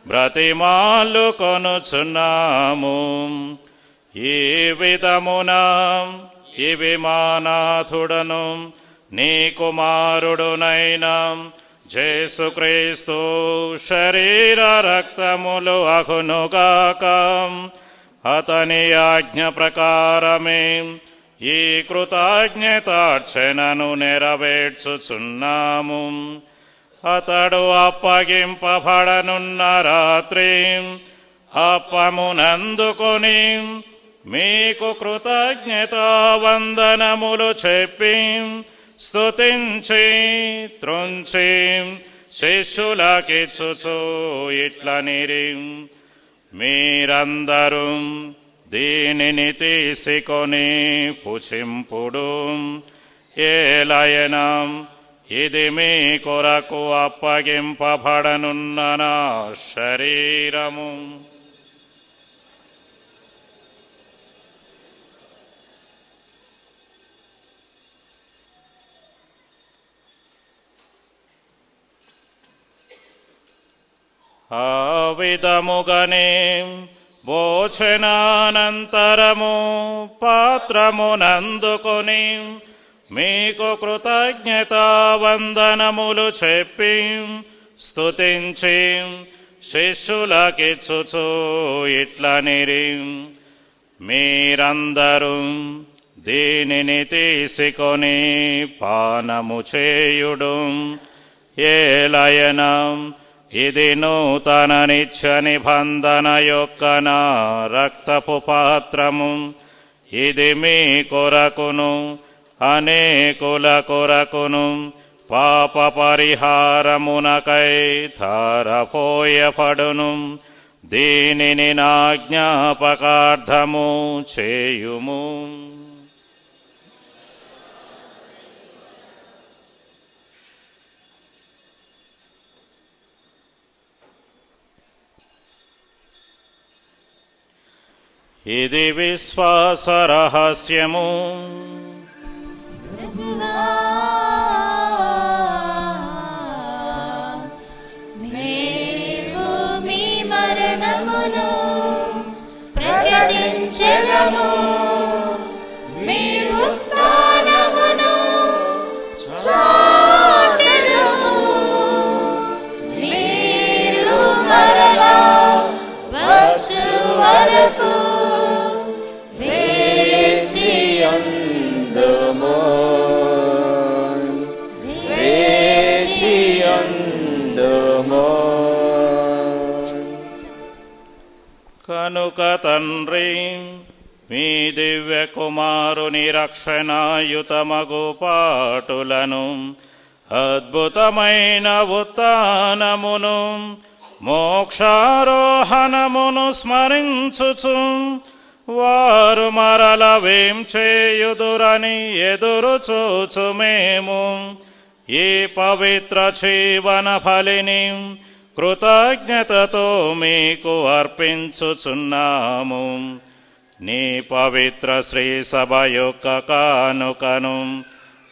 బ్రతిమాలు కొనుచున్నాము. ఈ విధమున ఇవి మానాథుడను నీ కుమారుడునైన యేసుక్రీస్తు శరీర రక్తములు అగునుగాక. అతని ఆజ్ఞ ప్రకారమే ఈ కృతజ్ఞతార్చనను నెరవేర్చుచున్నాము. అతడు అప్పగింపబడనున్న రాత్రి అప్పమునందుకొని మీకు కృతజ్ఞతా వందనములు చెప్పి స్తుతించి త్రుంచి శిష్యులకిచ్చుచు ఇట్లనిరి, మీరందరూ దీనిని తీసుకొని పుచింపుడు. ఏలయన ఇది మీ కొరకు అప్పగింపబడనున్న నా శరీరము. ఆ విధముగనే భోజనానంతరము పాత్రమునందుకొని మీకు కృతజ్ఞతా వందనములు చెప్పి స్తుతించి శిష్యులకిచ్చుచు ఇట్లనిరి, మీరందరూ దీనిని తీసుకొని పానము చేయుడు. ఏలయన ఇది నూతన నిత్య నిబంధన యొక్క నా రక్తపు పాత్రము. ఇది మీ కొరకును అనేకుల కొరకును పాప పరిహారమునకై ధారపోయపడును. దీనిని నా జ్ఞాపకార్థము చేయుము. ఇది విశ్వాస రహస్యము. మేము మీ మరణమును ప్రకటించెదము, మీ ఉత్థానమును చాటెదము. మీరు మరలా వచ్చు వరకు వేచియుందుము. కనుక తండ్రి, మీ దివ్య కుమారుని రక్షణాయుతమగు పాటులను, అద్భుతమైన ఉత్థానమును, మోక్షారోహణమును స్మరించుచు వారు మరల వేం చేయుదురని ఎదురు చూచు మేము ఈ పవిత్ర జీవన ఫలిని కృతజ్ఞతతో మీకు అర్పించుచున్నాము. నీ పవిత్ర శ్రీ సభ యొక్క కానుకను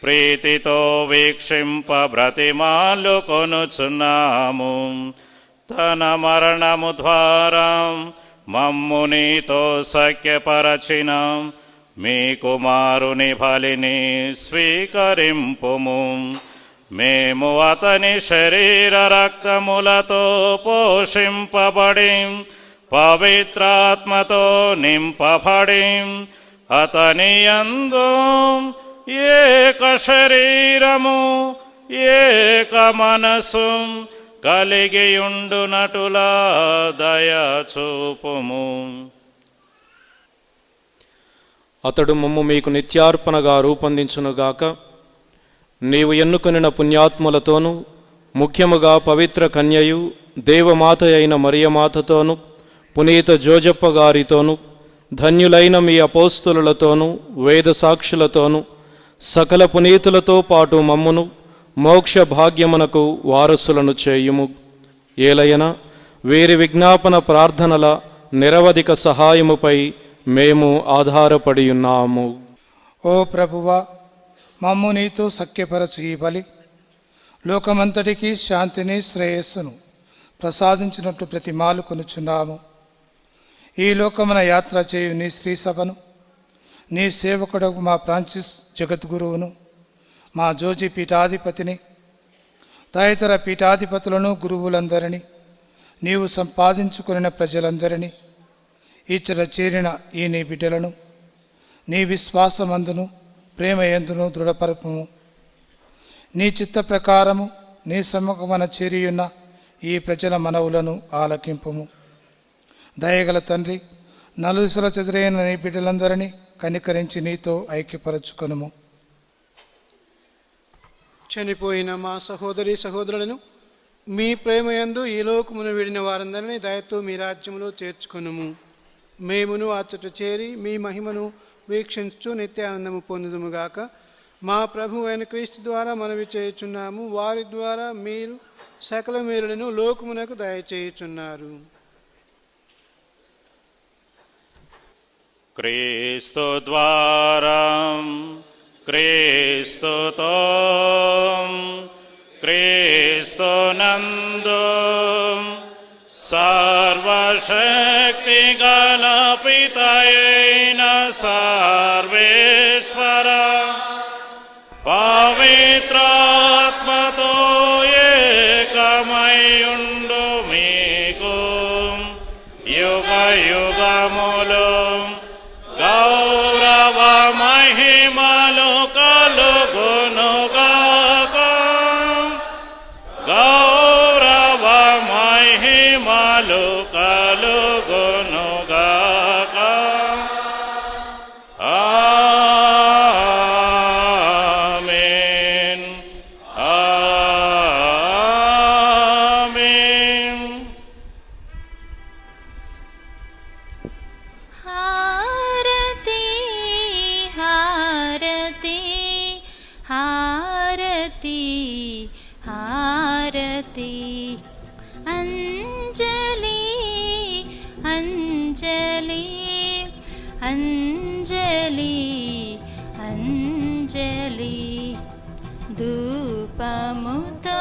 ప్రీతితో వీక్షింప బ్రతిమాలు కొనుచున్నాము. తన మరణము ద్వారా మమ్ము నీతో సఖ్యపరచిన మీ కుమారుని బలిని స్వీకరింపుము. మేము అతని శరీర రక్తములతో పోషింపబడి పవిత్రాత్మతో నింపబడి అతని యందు ఏక శరీరము ఏక మనసు కలిగియుండునటులా దయచూపుము. అతడు మమ్ము మీకు నిత్యార్పణగా రూపొందించునుగాక. నీవు ఎన్నుకొనిన పుణ్యాత్ములతోనూ ముఖ్యముగా పవిత్ర కన్యయు దేవమాత అయిన మరియమాతతోనూ పునీత జోజప్ప గారితోనూ ధన్యులైన మీ అపోస్తులతోనూ వేద సాక్షులతోనూ సకల పునీతులతో పాటు మమ్మును మోక్ష భాగ్యమునకు వారసులను చేయుము. ఏలయన వీరి విజ్ఞాపన ప్రార్థనల నిరవధిక సహాయముపై మేము ఆధారపడి ఉన్నాము. ఓ ప్రభువా, మమ్ము నీతో సఖ్యపరచు ఈ బలి లోకమంతటికీ శాంతిని శ్రేయస్సును ప్రసాదించినట్లు ప్రతిమాలు కొనుచున్నాము. ఈ లోకమున యాత్ర చేయు నీ శ్రీ సభను, నీ సేవకుడు మా ఫ్రాన్సిస్ జగద్గురువును, మా జోజి పీఠాధిపతిని, తదితర పీఠాధిపతులను, గురువులందరినీ, నీవు సంపాదించుకున్న ప్రజలందరినీ, ఈచట చేరిన ఈ నీ బిడ్డలను నీ విశ్వాసమందును ప్రేమయందును దృఢపరపము. నీ చిత్త ప్రకారము నీ సముఖమున చేరియున్న ఈ ప్రజల మనవులను ఆలకింపుము. దయగల తండ్రి, నలుదిశల చెదిరైన నీ బిడ్డలందరినీ కనికరించి నీతో ఐక్యపరచుకొనుము. చనిపోయిన మా సహోదరి సహోదరులను మీ ప్రేమయందు ఈ లోకమును వీడిన వారందరినీ దయతో మీ రాజ్యములో చేర్చుకొనుము. మేమును అచ్చట చేరి మీ మహిమను వీక్షించు నిత్యానందము పొందుదుముగాక. మా ప్రభు అయిన క్రీస్తు ద్వారా మనవి చేయుచున్నాము. వారి ద్వారా మీరు సకల మేలులను లోకమునకు దయచేయుచున్నారు. క్రీస్తు ద్వారా, క్రీస్తుతో, క్రీస్తునందు సర్వశక్తి గల పితయైన సర్వేశ్వర పవిత్రాత్మతో ఏకమయుండు మీకు యుగ యుగములు గౌరవ మహిమలు కలుగునుగాక. గౌరవ మహిమలు కలుగునుగాక. ఆమేన్. ఆమేన్. హారతి హారతి హారతి హారతి అంజలి అంజలి అంజలి అంజలి ధూపముతో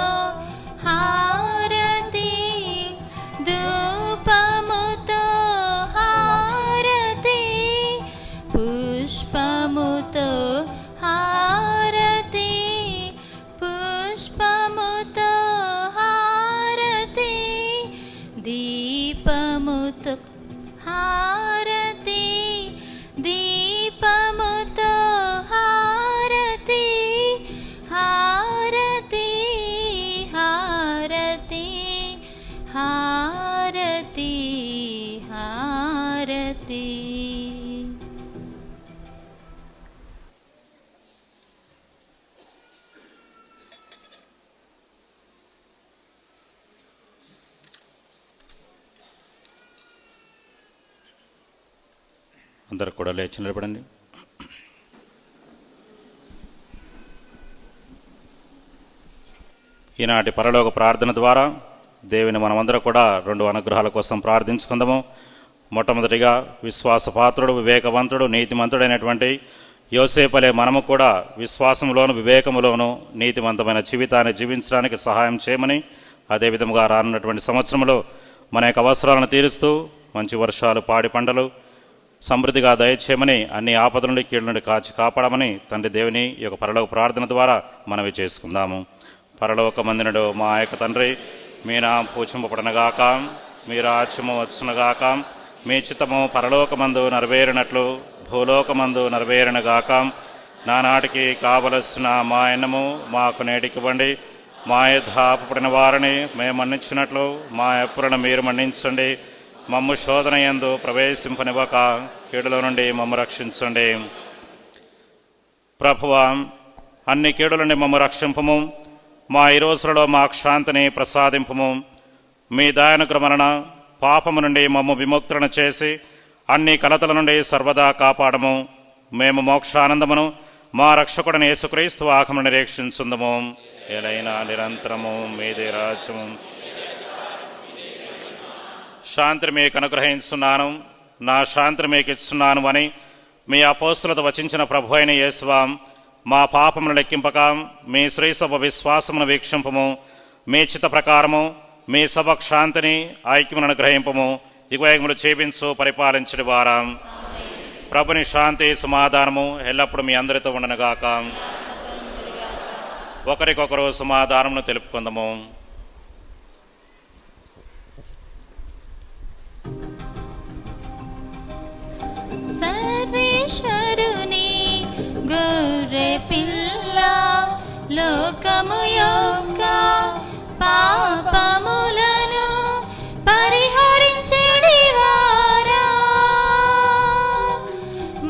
హారతి ధూపముతో హారతి పుష్పముతో హారతి పుష్పముతో హారతి దీపముతో హారతి దీపముతో హారతి హారతి హారతి హారతి హారతి. అందరూ కూడా లేచి నిలబడండి. ఈనాటి పరలోక ప్రార్థన ద్వారా దేవుని మనమందరం కూడా 2 అనుగ్రహాల కోసం ప్రార్థించుకుందాము. మొట్టమొదటిగా విశ్వాసపాత్రుడు, వివేకవంతుడు, నీతిమంతుడైనటువంటి యోసేపలే మనము కూడా విశ్వాసంలోను వివేకములోను నీతివంతమైన జీవితాన్ని జీవించడానికి సహాయం చేయమని, అదేవిధంగా రానున్నటువంటి సంవత్సరంలో మన యొక్క అవసరాలను తీరుస్తూ మంచి వర్షాలు, పాడి పంటలు సమృద్ధిగా దయచేయమని, అన్ని ఆపదల నుండి కీళ్ళ నుండి కాచి కాపాడమని తండ్రి దేవుని ఈ యొక్క పరలోక ప్రార్థన ద్వారా మనవి చేసుకుందాము. పరలోకమందునుడు మా యొక్క తండ్రి, మీ నామం పూజింపబడునుగాక, మీ రాజ్యము వచ్చునుగాక, మీ చిత్తము పరలోకమందు నెరవేరినట్లు భూలోకమందు నెరవేరునుగాక. నానాటికి కావలసిన మా అన్నము మాకు నేటికివ్వండి. మా యథాపడిన వారిని మేము మన్నించినట్లు మా అప్పులను మీరు మన్నించండి. మమ్ము శోధన యందు ప్రవేశింపనివ్వక కీడుల నుండి మమ్ము రక్షించండి. ప్రభువా, అన్ని కీడుల నుండి మమ్ము రక్షింపము. మా ఈ రోజులలో మాకు శాంతిని ప్రసాదింపము. మీ దయానుగ్రహణ పాపము నుండి మమ్ము విముక్తులను చేసి అన్ని కలతల నుండి సర్వదా కాపాడము. మేము మోక్షానందమును మా రక్షకుడిని యేసుక్రీస్తు వాహమును నిరీక్షించుందము. ఏలైనా నిరంతరము మీదే రాజ్యము. శాంతిని మీకు అనుగ్రహిస్తున్నాను, నా శాంతిని మీకు ఇస్తున్నాను అని మీ అపోస్తులతో వచించిన ప్రభు అయిన యేసువా, మా పాపమును లెక్కింపక మీ శ్రీసభ విశ్వాసమును వీక్షింపము. మీ చిత్త ప్రకారము మీ సభ శాంతిని ఐక్యమును అనుగ్రహింపము. దిగ్వయములు చేపించు పరిపాలించడి వారా. ప్రభుని శాంతి సమాధానము ఎల్లప్పుడూ మీ అందరితో ఉండనుగాక. ఒకరికొకరు సమాధానమును తెలుపుకుందాము. సర్వేశ్వరుని గొర్రె పిల్ల, లోకము యొక్క పాపములను పరిహరించెడివారా,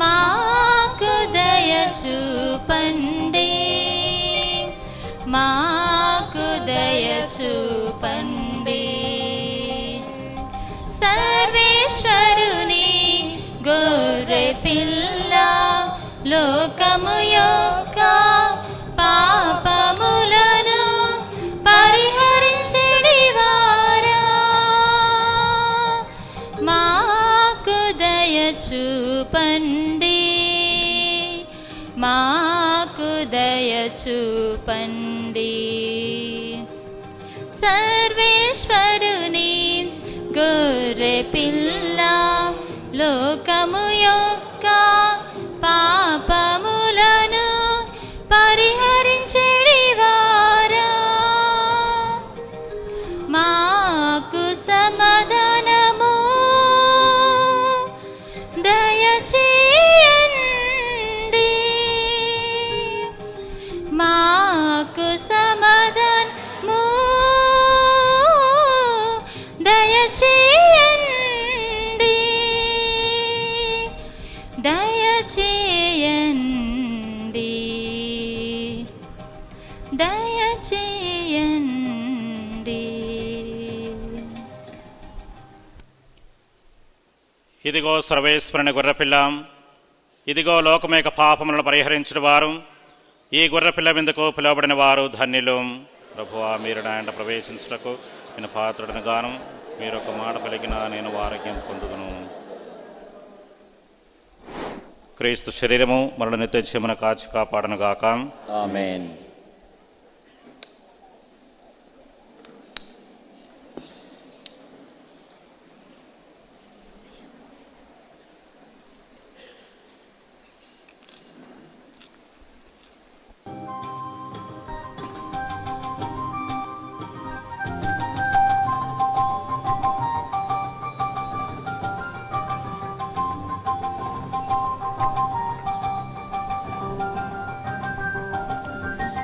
మాకు దయ చూపండి, మాకు దయ చూపండి. సర్వేశ్వరుని గొర్రె పిల్ల, లోకము యొక్క పాపములను పరిహరించెడివారా, మాకు దయ చూపండి, మాకు దయ చూపండి. సర్వేశ్వరుని గొర్రె పిల్ల, లోకము యొక్క పాపములను పరిహరించెడివారా, మాకు సమాధానము దయచేయండి, మాకు సమాధానము దయచేయండి, దయచేయండి, దయచేయండి. ఇదిగో సర్వేశ్వరుని గొర్రెపిల్ల, ఇదిగో లోకం యొక్క పాపములను పరిహరించిన వారు, ఈ గొర్రెపిల్ల విందుకు పిలువబడిన వారు ధన్యులు. ప్రభువా, మీరు నా ఇంట ప్రవేశించుటకు నేను పాత్రుడను గాను, మీరు ఒక మాట పలికిన నేను ఆరోగ్యం పొందుదును. క్రీస్తు శరీరము మరణ నిత్యమున కాచి కాపాడను గాక. ఆమేన్.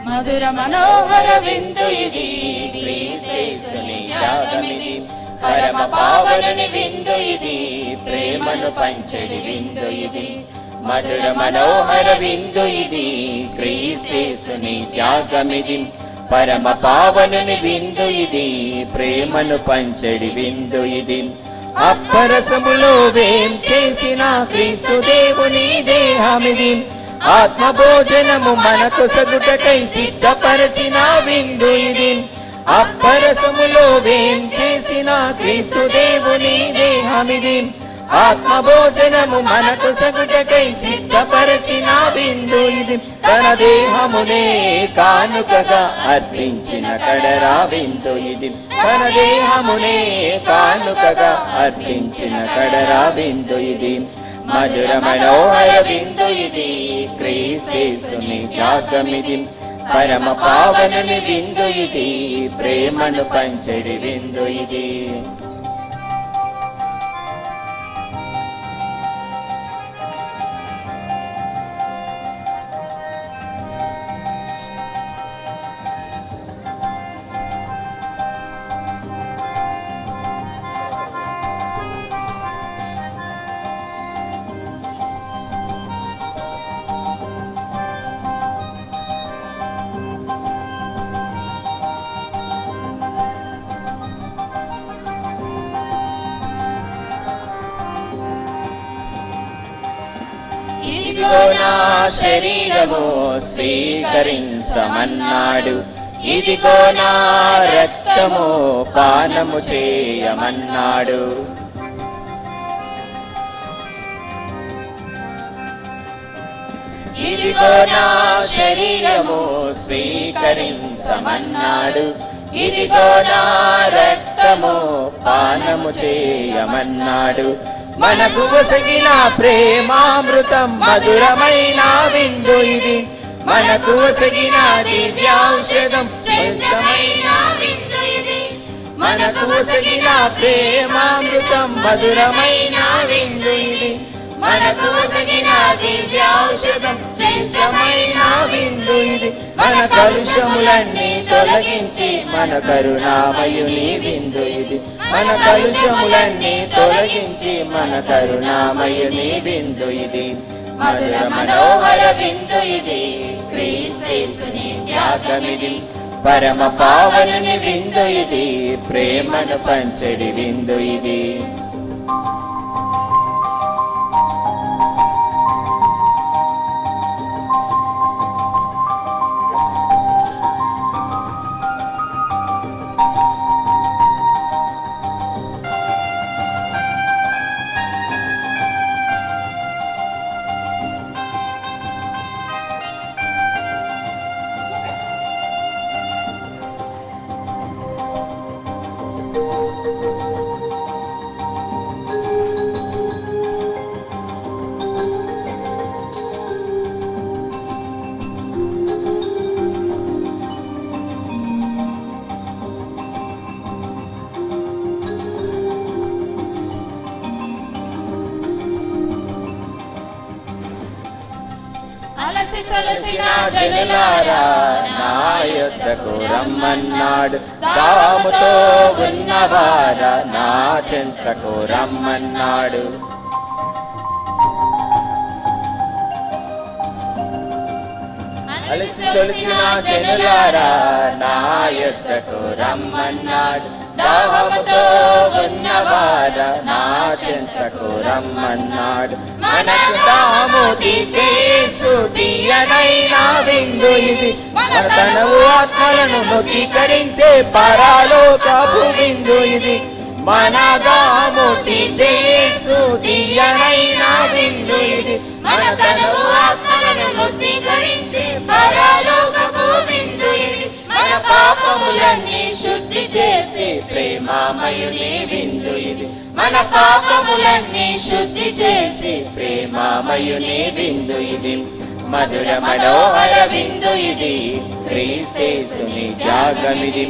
మధుర మనోహర విందు ఇది, క్రీస్తేసుని త్యాగమిది. పరమ పావనుని విందు ఇది, ప్రేమను పంచడి విందు ఇది. మధుర మనోహర విందు ఇది, క్రీస్తేసుని త్యాగమిది. పరమ పావనుని విందు ఇది, ప్రేమను పంచడి విందు ఇది. అప్పరసములో వేం చేసిన క్రీస్తు దేవుని దేహమిది. ఆత్మ భోజనము మనకు సగుటకై సిద్ధపరచిన విందు ఇది. అప్పరసములో వేం చేసిన క్రీస్తు దేవుని దేహమిది. ఆత్మ భోజనము మనకు సగుటకై సిద్ధపరచిన విందు ఇది. తన దేహమునే కానుకగా అర్పించిన కడరా విందు ఇది. తన దేహమునే కానుకగా అర్పించిన కడరా విందు ఇది. మధుర మనోహర విందు ఇది, క్రీస్తేసుని త్యాగమిది. పరమ పావనుని విందు ఇది, ప్రేమను పంచడి విందు ఇది. ఇదిగో నా శరీరము స్వీకరించమన్నాడు, ఇదిగో నా రక్తము పానము చేయమన్నాడు. ఇదిగో నా శరీరము స్వీకరించమన్నాడు, ఇదిగో నా రక్తము పానము చేయమన్నాడు. మనకు వసగిన ప్రేమామృతం మధురమైన విందు ఇది. మనకు వసగిన దివ్యౌషధం శ్రేష్టమైన విందు ఇది. మనకు వసగిన ప్రేమామృతం మధురమైన విందు ఇది. మనకు వసగిన దివ్యౌషధం శ్రేష్టమైన విందు ఇది. మన కలుషములన్నీ తొలగించి మన కరుణామయుని విందు ఇది. మన కలుషములన్నీ తొలగించి మన కరుణామయుని విందు ఇది. మధుర మనోహర విందు ఇది, క్రీస్తేసుని త్యాగమిది. పరమ పావనుని విందు ఇది, ప్రేమను పంచడి విందు ఇది. సొలసిన జనులారా నా యొద్దకు రమ్మన్నాడు. దాముతో ఉన్నవారా నా చెంతకు రమ్మన్నాడు. అలసి సొలసిన జనులారా నా యొద్దకు రమ్మన్నాడు. దాహముతో ఉన్నవార నా చెంతకు రమ్మన్నాడు. మనకు తాము తీర్చేసు తీయనైన విందు ఇది, మన తనవు ఆత్మలను నొక్కికరించే పరలోకపు విందు ఇది. మన దాము తీర్చేసు తీయనైన విందు ఇది, మన తనవు ఆత్మలను నొక్కికరించే పరలోకపు విందు ఇది. మన పాపములన్నీ శుద్ధి చేసి ప్రేమామయుని విందు ఇది, మన పాపములన్నీ శుద్ధి చేసి ప్రేమామయుని విందు ఇది. మధుర మనోహర విందు ఇది, క్రీస్తేసుని త్యాగమిది.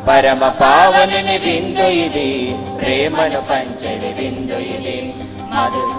పరమ పావనుని విందు ఇది, ప్రేమను పంచడి విందు ఇది. మధుర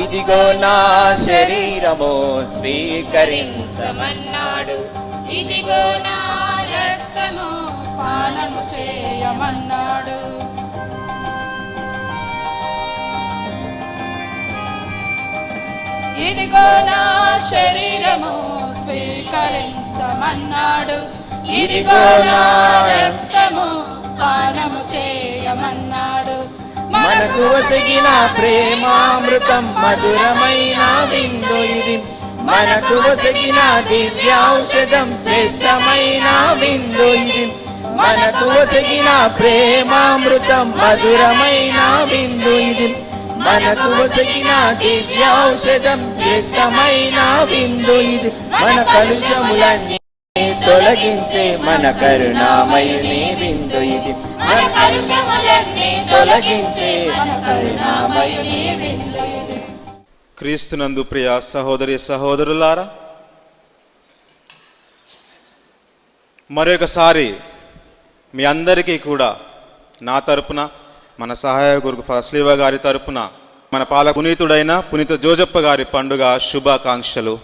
ఇదిగో నా శరీరము స్వీకరించమన్నాడు, ఇదిగో నా రక్తము పానము చేయమన్నాడు. ఇదిగో నా శరీరము స్వీకరించమన్నాడు, ఇదిగో నా రక్తము పానము చేయమన్నాడు. మనకు వసగిన ప్రేమామృతం మధురమైన విందు ఇది, మనకు వసగిన దివ్యౌషధం శ్రేష్టమైన విందు ఇది. మనకు వసగిన ప్రేమామృతం మధురమైన విందు ఇది, మనకు వసగిన దివ్యౌషధం శ్రేష్టమైన విందు ఇది. మన కలుషములన్నీ తొలగించే మన కరుణామయుని విందు ఇది, మన కలుషములన్నీ తొలగించే మన కరుణామయుని విందు ఇది. క్రీస్తునందు ప్రియ సహోదరి సహోదరులారా, మరొకసారి మీ అందరికీ కూడా నా తరపున, మన సహాయకుడు ఫస్లీవ గారి తరపున, మన పునీతుడైన పునీత జోజప్ప గారి పండుగ శుభాకాంక్షలు.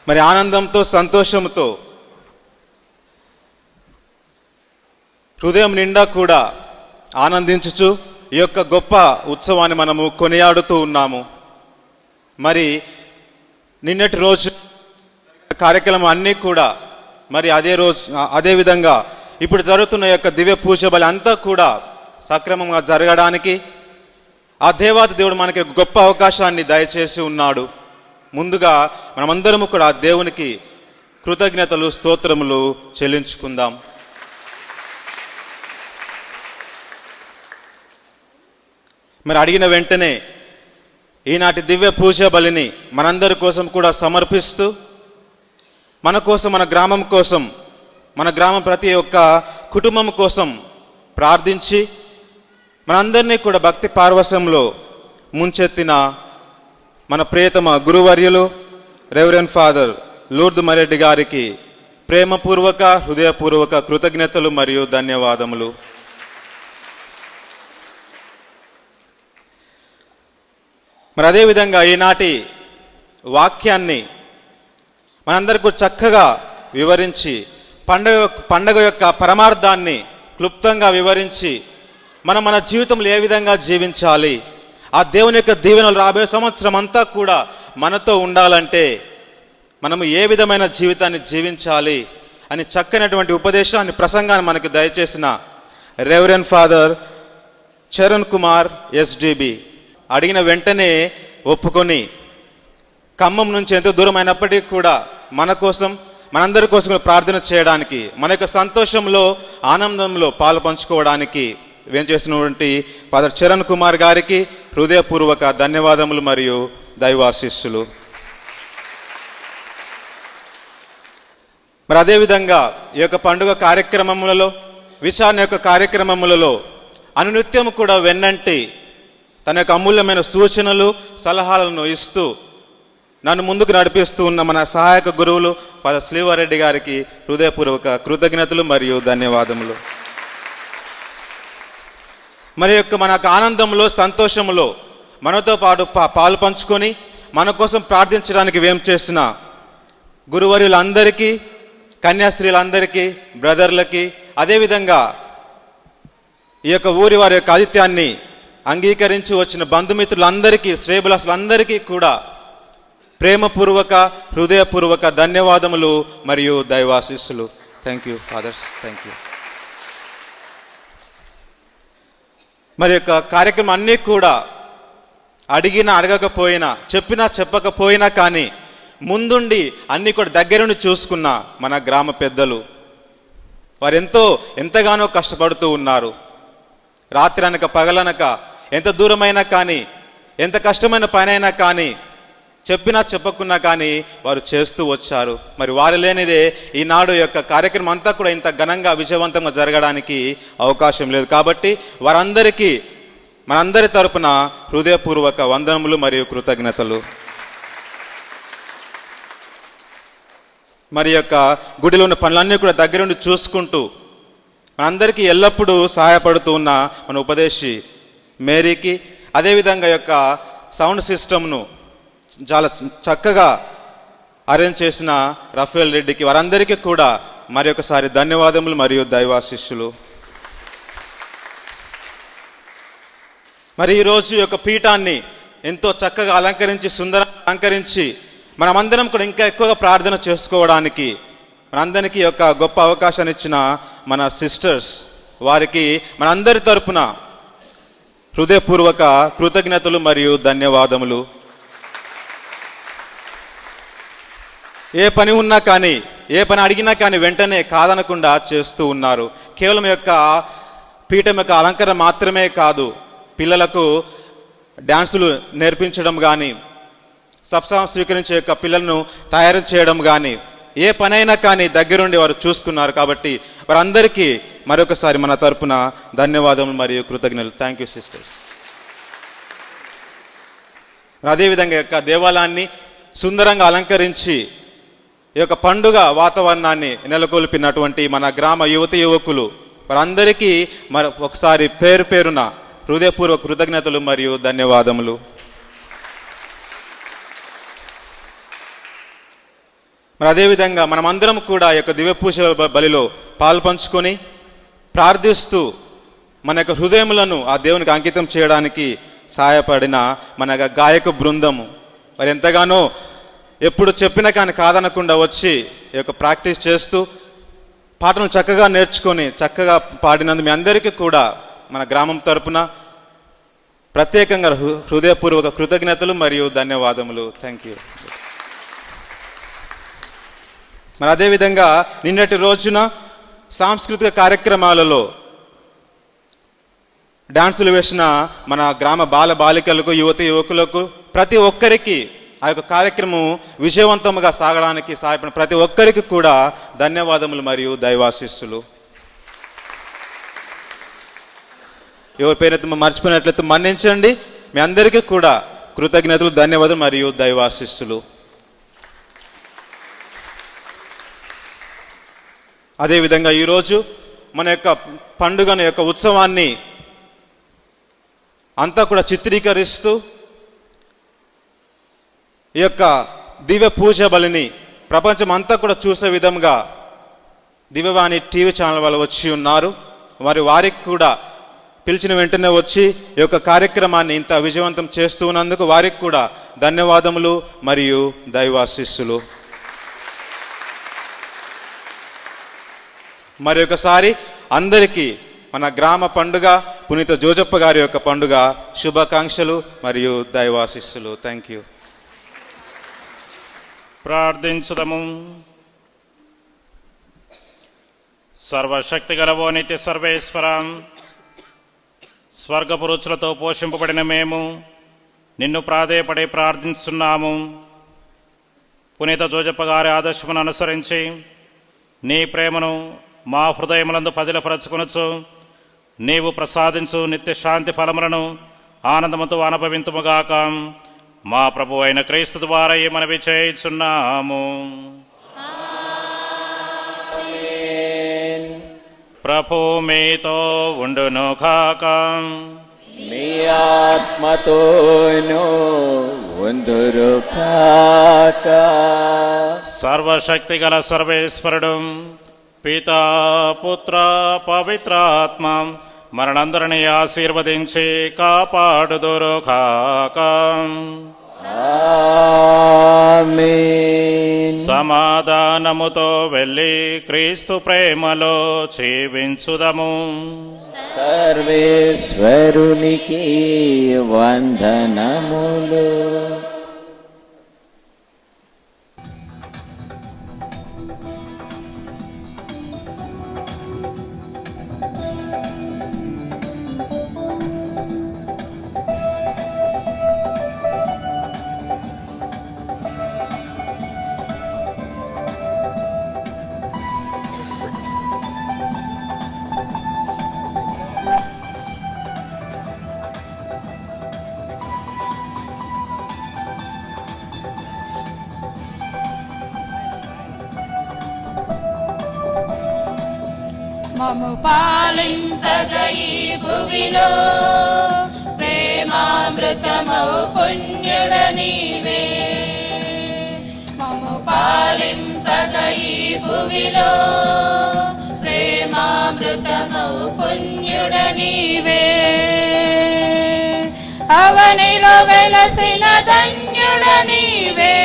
మరి ఆనందంతో సంతోషంతో హృదయం నిండా కూడా ఆనందించుచు ఈ యొక్క గొప్ప ఉత్సవాన్ని మనము కొనియాడుతూ ఉన్నాము. మరి నిన్నటి రోజు కార్యక్రమం అన్నీ కూడా మరి అదే విధంగా ఇప్పుడు జరుగుతున్న యొక్క దివ్య పూజ బలి అంతా కూడా సక్రమంగా జరగడానికి ఆ దేవాది దేవుడు మనకి గొప్ప అవకాశాన్ని దయచేసి ఉన్నాడు. ముందుగా మనమందరము కూడా ఆ దేవునికి కృతజ్ఞతలు స్తోత్రములు చెల్లించుకుందాం. మరి అడిగిన వెంటనే ఈనాటి దివ్య పూజ బలిని మనందరి కోసం కూడా సమర్పిస్తూ, మన కోసం, మన గ్రామం కోసం, మన గ్రామం ప్రతి ఒక్క కుటుంబం కోసం ప్రార్థించి మనందరినీ కూడా భక్తి పార్వశంలో ముంచెత్తిన మన ప్రియతమ గురువర్యులు రెవరెండ్ ఫాదర్ లూర్ద్ మరెడ్డి గారికి ప్రేమపూర్వక హృదయపూర్వక కృతజ్ఞతలు మరియు ధన్యవాదములు. మరి అదేవిధంగా ఈనాటి వాక్యాన్ని మనందరికీ చక్కగా వివరించి పండగ యొక్క పరమార్థాన్ని క్లుప్తంగా వివరించి మన జీవితంలో ఏ విధంగా జీవించాలి, ఆ దేవుని యొక్క దీవెనలు రాబోయే సంవత్సరం అంతా కూడా మనతో ఉండాలంటే మనము ఏ విధమైన జీవితాన్ని జీవించాలి అని చక్కనటువంటి ఉపదేశాన్ని, ప్రసంగాన్ని మనకు దయచేసిన reverend father Charan Kumar SDB అడిగిన వెంటనే ఒప్పుకొని ఖమ్మం నుంచి ఎంతో దూరం అయినప్పటికీ కూడా మన కోసం, మనందరి కోసం ప్రార్థన చేయడానికి, మన యొక్క సంతోషంలో ఆనందంలో పాలు పంచుకోవడానికి వేంచేసినటువంటి ఫాదర్ చరణ్ కుమార్ గారికి హృదయపూర్వక ధన్యవాదములు మరియు దైవాశీస్సులు. మరి అదేవిధంగా ఈ యొక్క పండుగ కార్యక్రమములలో, విచారణ యొక్క కార్యక్రమములలో అనునిత్యం కూడా వెన్నంటి తన యొక్క అమూల్యమైన సూచనలు సలహాలను ఇస్తూ నన్ను ముందుకు నడిపిస్తూ ఉన్న మన సహాయక గురువులు ఫాదర్ శ్రీవారెడ్డి గారికి హృదయపూర్వక కృతజ్ఞతలు మరియు ధన్యవాదములు. మరి యొక్క మన ఆనందంలో సంతోషంలో మనతో పాటు పాలు పంచుకొని మన కోసం ప్రార్థించడానికి వేం చేసిన గురువర్యులందరికీ, కన్యాస్త్రీలందరికీ, బ్రదర్లకి, అదేవిధంగా ఈ యొక్క ఊరి వారి యొక్క ఆతిథ్యాన్ని అంగీకరించి వచ్చిన బంధుమిత్రులందరికీ, శ్రేయభిలాషులందరికీ కూడా ప్రేమపూర్వక హృదయపూర్వక ధన్యవాదములు మరియు దైవాశీస్సులు. Thank you fathers, thank you. మరి యొక్క కార్యక్రమం అన్నీ కూడా అడిగినా అడగకపోయినా, చెప్పినా చెప్పకపోయినా కానీ ముందుండి అన్నీ కూడా దగ్గరుండి చూసుకున్న మన గ్రామ పెద్దలు వారు ఎంతగానో కష్టపడుతూ ఉన్నారు. రాత్రి అనక పగలనక ఎంత దూరమైనా కానీ, ఎంత కష్టమైన పనైనా కానీ, చెప్పినా చెప్పకున్నా కానీ వారు చేస్తూ వచ్చారు. మరి వారు లేనిదే ఈనాడు యొక్క కార్యక్రమం అంతా కూడా ఇంత ఘనంగా విజయవంతంగా జరగడానికి అవకాశం లేదు. కాబట్టి వారందరికీ మనందరి తరపున హృదయపూర్వక వందనములు మరియు కృతజ్ఞతలు. మరి యొక్క గుడిలో ఉన్న పనులన్నీ కూడా దగ్గరుండి చూసుకుంటూ మనందరికీ ఎల్లప్పుడూ సహాయపడుతూ ఉన్న మన ఉపదేశి మేరీకి, అదేవిధంగా యొక్క సౌండ్ సిస్టమ్ను చాలా చక్కగా అరేంజ్ చేసిన రఫేల్ రెడ్డికి, వారందరికీ కూడా మరి ఒకసారి ధన్యవాదములు మరియు దైవాశిష్యులు. మరి ఈరోజు యొక్క పీఠాన్ని ఎంతో చక్కగా అలంకరించి, సుందరంగా అలంకరించి మనమందరం కూడా ఇంకా ఎక్కువగా ప్రార్థన చేసుకోవడానికి మనందరికీ యొక్క గొప్ప అవకాశాన్ని ఇచ్చిన మన సిస్టర్స్, వారికి మనందరి తరపున హృదయపూర్వక కృతజ్ఞతలు మరియు ధన్యవాదములు. ఏ పని ఉన్నా కానీ, ఏ పని అడిగినా కానీ వెంటనే కాదనకుండా చేస్తూ ఉన్నారు. కేవలం యొక్క పీఠం యొక్క అలంకరణ మాత్రమే కాదు, పిల్లలకు డ్యాన్సులు నేర్పించడం కానీ, సప్తాహం స్వీకరించే యొక్క పిల్లలను తయారు చేయడం కానీ, ఏ పనైనా కానీ దగ్గరుండి వారు చూసుకున్నారు. కాబట్టి వారందరికీ మరొకసారి మన తరపున ధన్యవాదములు మరియు కృతజ్ఞతలు. Thank you sisters. అదేవిధంగా యొక్క దేవాలయాన్ని సుందరంగా అలంకరించి ఈ యొక్క పండుగ వాతావరణాన్ని నెలకొల్పినటువంటి మన గ్రామ యువతి యువకులు వారందరికీ మరి ఒకసారి పేరు పేరున హృదయపూర్వక కృతజ్ఞతలు మరియు ధన్యవాదములు. మరి అదేవిధంగా మనమందరం కూడా ఈ యొక్క దివ్యపూజ బలిలో పాల్పంచుకొని ప్రార్థిస్తూ మన యొక్క హృదయములను ఆ దేవునికి అంకితం చేయడానికి సహాయపడిన మన గాయక బృందము మరి ఎంతగానో ఎప్పుడు చెప్పినా కానీ కాదనకుండా వచ్చి ఈ యొక్క ప్రాక్టీస్ చేస్తూ పాటను చక్కగా నేర్చుకొని చక్కగా పాడినందుకు మీ అందరికీ కూడా మన గ్రామం తరపున ప్రత్యేకంగా హృదయపూర్వక కృతజ్ఞతలు మరియు ధన్యవాదములు. Thank you. మరి అదేవిధంగా నిన్నటి రోజున సాంస్కృతిక కార్యక్రమాలలో డాన్సులు వేసిన మన గ్రామ బాల బాలికలకు, యువతి యువకులకు, ప్రతి ఒక్కరికి ఆ యొక్క కార్యక్రమం విజయవంతంగా సాగడానికి సహాయపడిన ప్రతి ఒక్కరికి కూడా ధన్యవాదములు మరియు దైవాశీస్సులు. ఎవరి పేరైతే మర్చిపోయినట్లయితే మన్నించండి. మీ అందరికీ కూడా కృతజ్ఞతలు, ధన్యవాదాలు మరియు దైవాశీస్సులు. అదేవిధంగా ఈరోజు మన యొక్క పండుగను యొక్క ఉత్సవాన్ని అంతా కూడా చిత్రీకరిస్తూ ఈ యొక్క దివ్య పూజ బలిని ప్రపంచం అంతా కూడా చూసే విధంగా దివ్యవాణి టీవీ ఛానల్ వాళ్ళు వచ్చి ఉన్నారు. వారికి కూడా పిలిచిన వెంటనే వచ్చి ఈ యొక్క కార్యక్రమాన్ని ఇంత విజయవంతం చేస్తూ ఉన్నందుకు వారికి కూడా ధన్యవాదములు మరియు దైవాశీస్సులు. మరి ఒకసారి అందరికీ మన గ్రామ పండుగ పునీత జోజప్ప గారి యొక్క పండుగ శుభాకాంక్షలు మరియు దైవాశీస్సులు. Thank you. ప్రార్థించుదము. సర్వశక్తి గలవో నిత్య సర్వేశ్వరం, స్వర్గపు రుచులతో పోషింపబడిన మేము నిన్ను ప్రాధేయపడి ప్రార్థిస్తున్నాము. పునీత జోజప్ప గారి ఆదర్శమును అనుసరించి నీ ప్రేమను మా హృదయములందు పదిలపరచుకొనొచ్చు నీవు ప్రసాదించు నిత్య శాంతి ఫలములను ఆనందముతో అనుభవింతుముగాక. మా ప్రభు అయిన క్రీస్తు ద్వారా ఈ మనవి చేయుచున్నాము. ప్రభు మీతో ఉండును కాక. మీ ఆత్మతోను ఉందురు కాక. సర్వశక్తి గల సర్వేశ్వరుడు పితా పుత్ర పవిత్రాత్మ మనందరినీ ఆశీర్వదించి కాపాడుదురు కాక. ఆమేన్. సమాధానముతో వెళ్ళి క్రీస్తు ప్రేమలో జీవించుదము. సర్వేశ్వరునికి వందనములు. మము పాలింపగ ఈ భువిలో ప్రేమామృతమౌ పుణ్యుడ నీవే. మము పాలింపగ ఈ భువిలో ప్రేమామృతమౌ పుణ్యుడ నీవే. అవనిలో వెలసిన ధన్యుడ నీవే.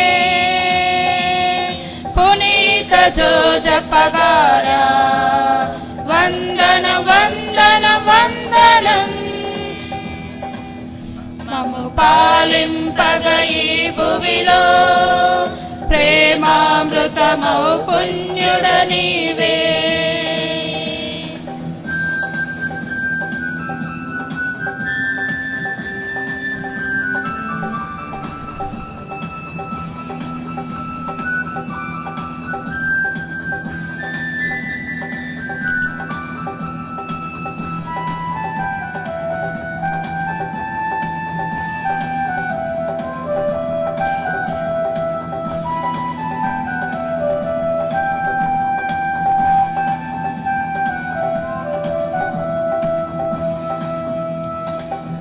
పునీత జోజప్పగారా వందనం వందనం వందనం. మము పాలింపగ ఈ భువిలో ప్రేమామృతమౌ పుణ్యుడ నీవే.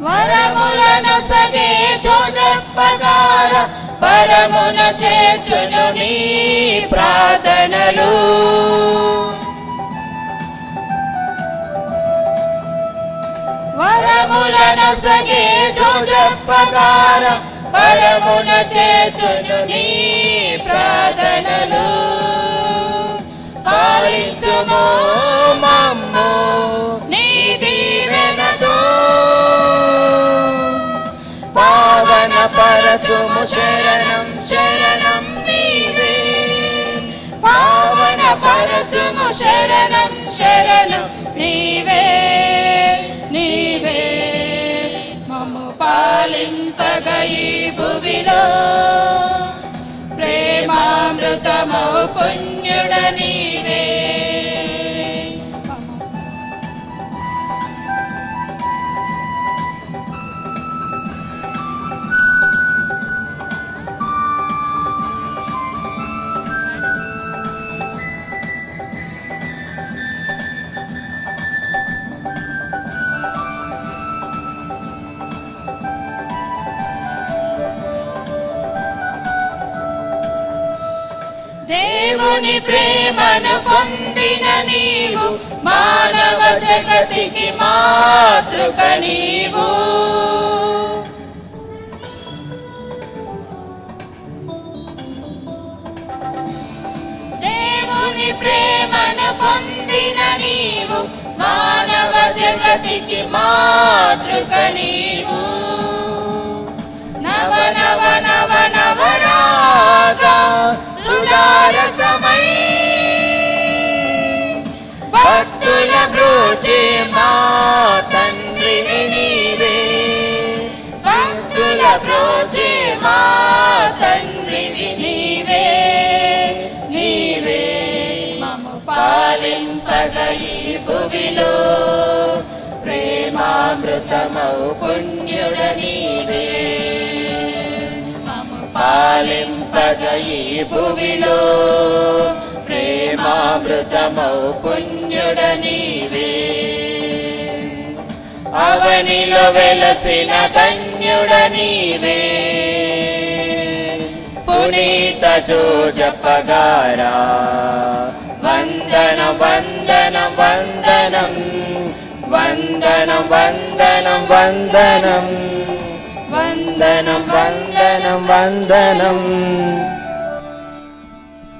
వరములనొసగే జోజప్పగార పరమున చేర్చును నీ ప్రార్థనలు. వరములనొసగే జోజప్పగార పరమున చేర్చును నీ ప్రార్థనలు. పాలించుము మమ్ము నీ దీవెనతో. పావన పరచుము శరణం శరణం నీవే. పావన పరచుము శరణం శరణం నీవే నీవే. మము పాలింపగ ఈ భువిలో ప్రేమామృతమౌ పుణ్యుడ నీవే. దేవుని ప్రేమను పొందిన నీవు మానవ జగతికి మాతృక నీవు. దేవుని ప్రేమను పొందిన నీవు మానవ జగతికి మాతృక నీవు. నవ నవ నవ నవరాగా సుధారసమై భక్తుల బ్రోచే మా తండ్రి నీవే. భక్తుల బ్రోచే మా తండ్రి నీవే నీవే. మము పాలింపగ ఈ భువిలో ప్రేమా ప్రేమామృతమౌ పుణ్యుడ నీవే పాలింపగ ఈ భువిలో ప్రేమామృతమౌ పుణ్యుడ నీవే అవనిలో వెలసిన ధన్యుడ నీవే పునీత జోజప్పగారా వందనం వందనం వందనం వందనం వందనం వందనం వందనం వందనం వందనం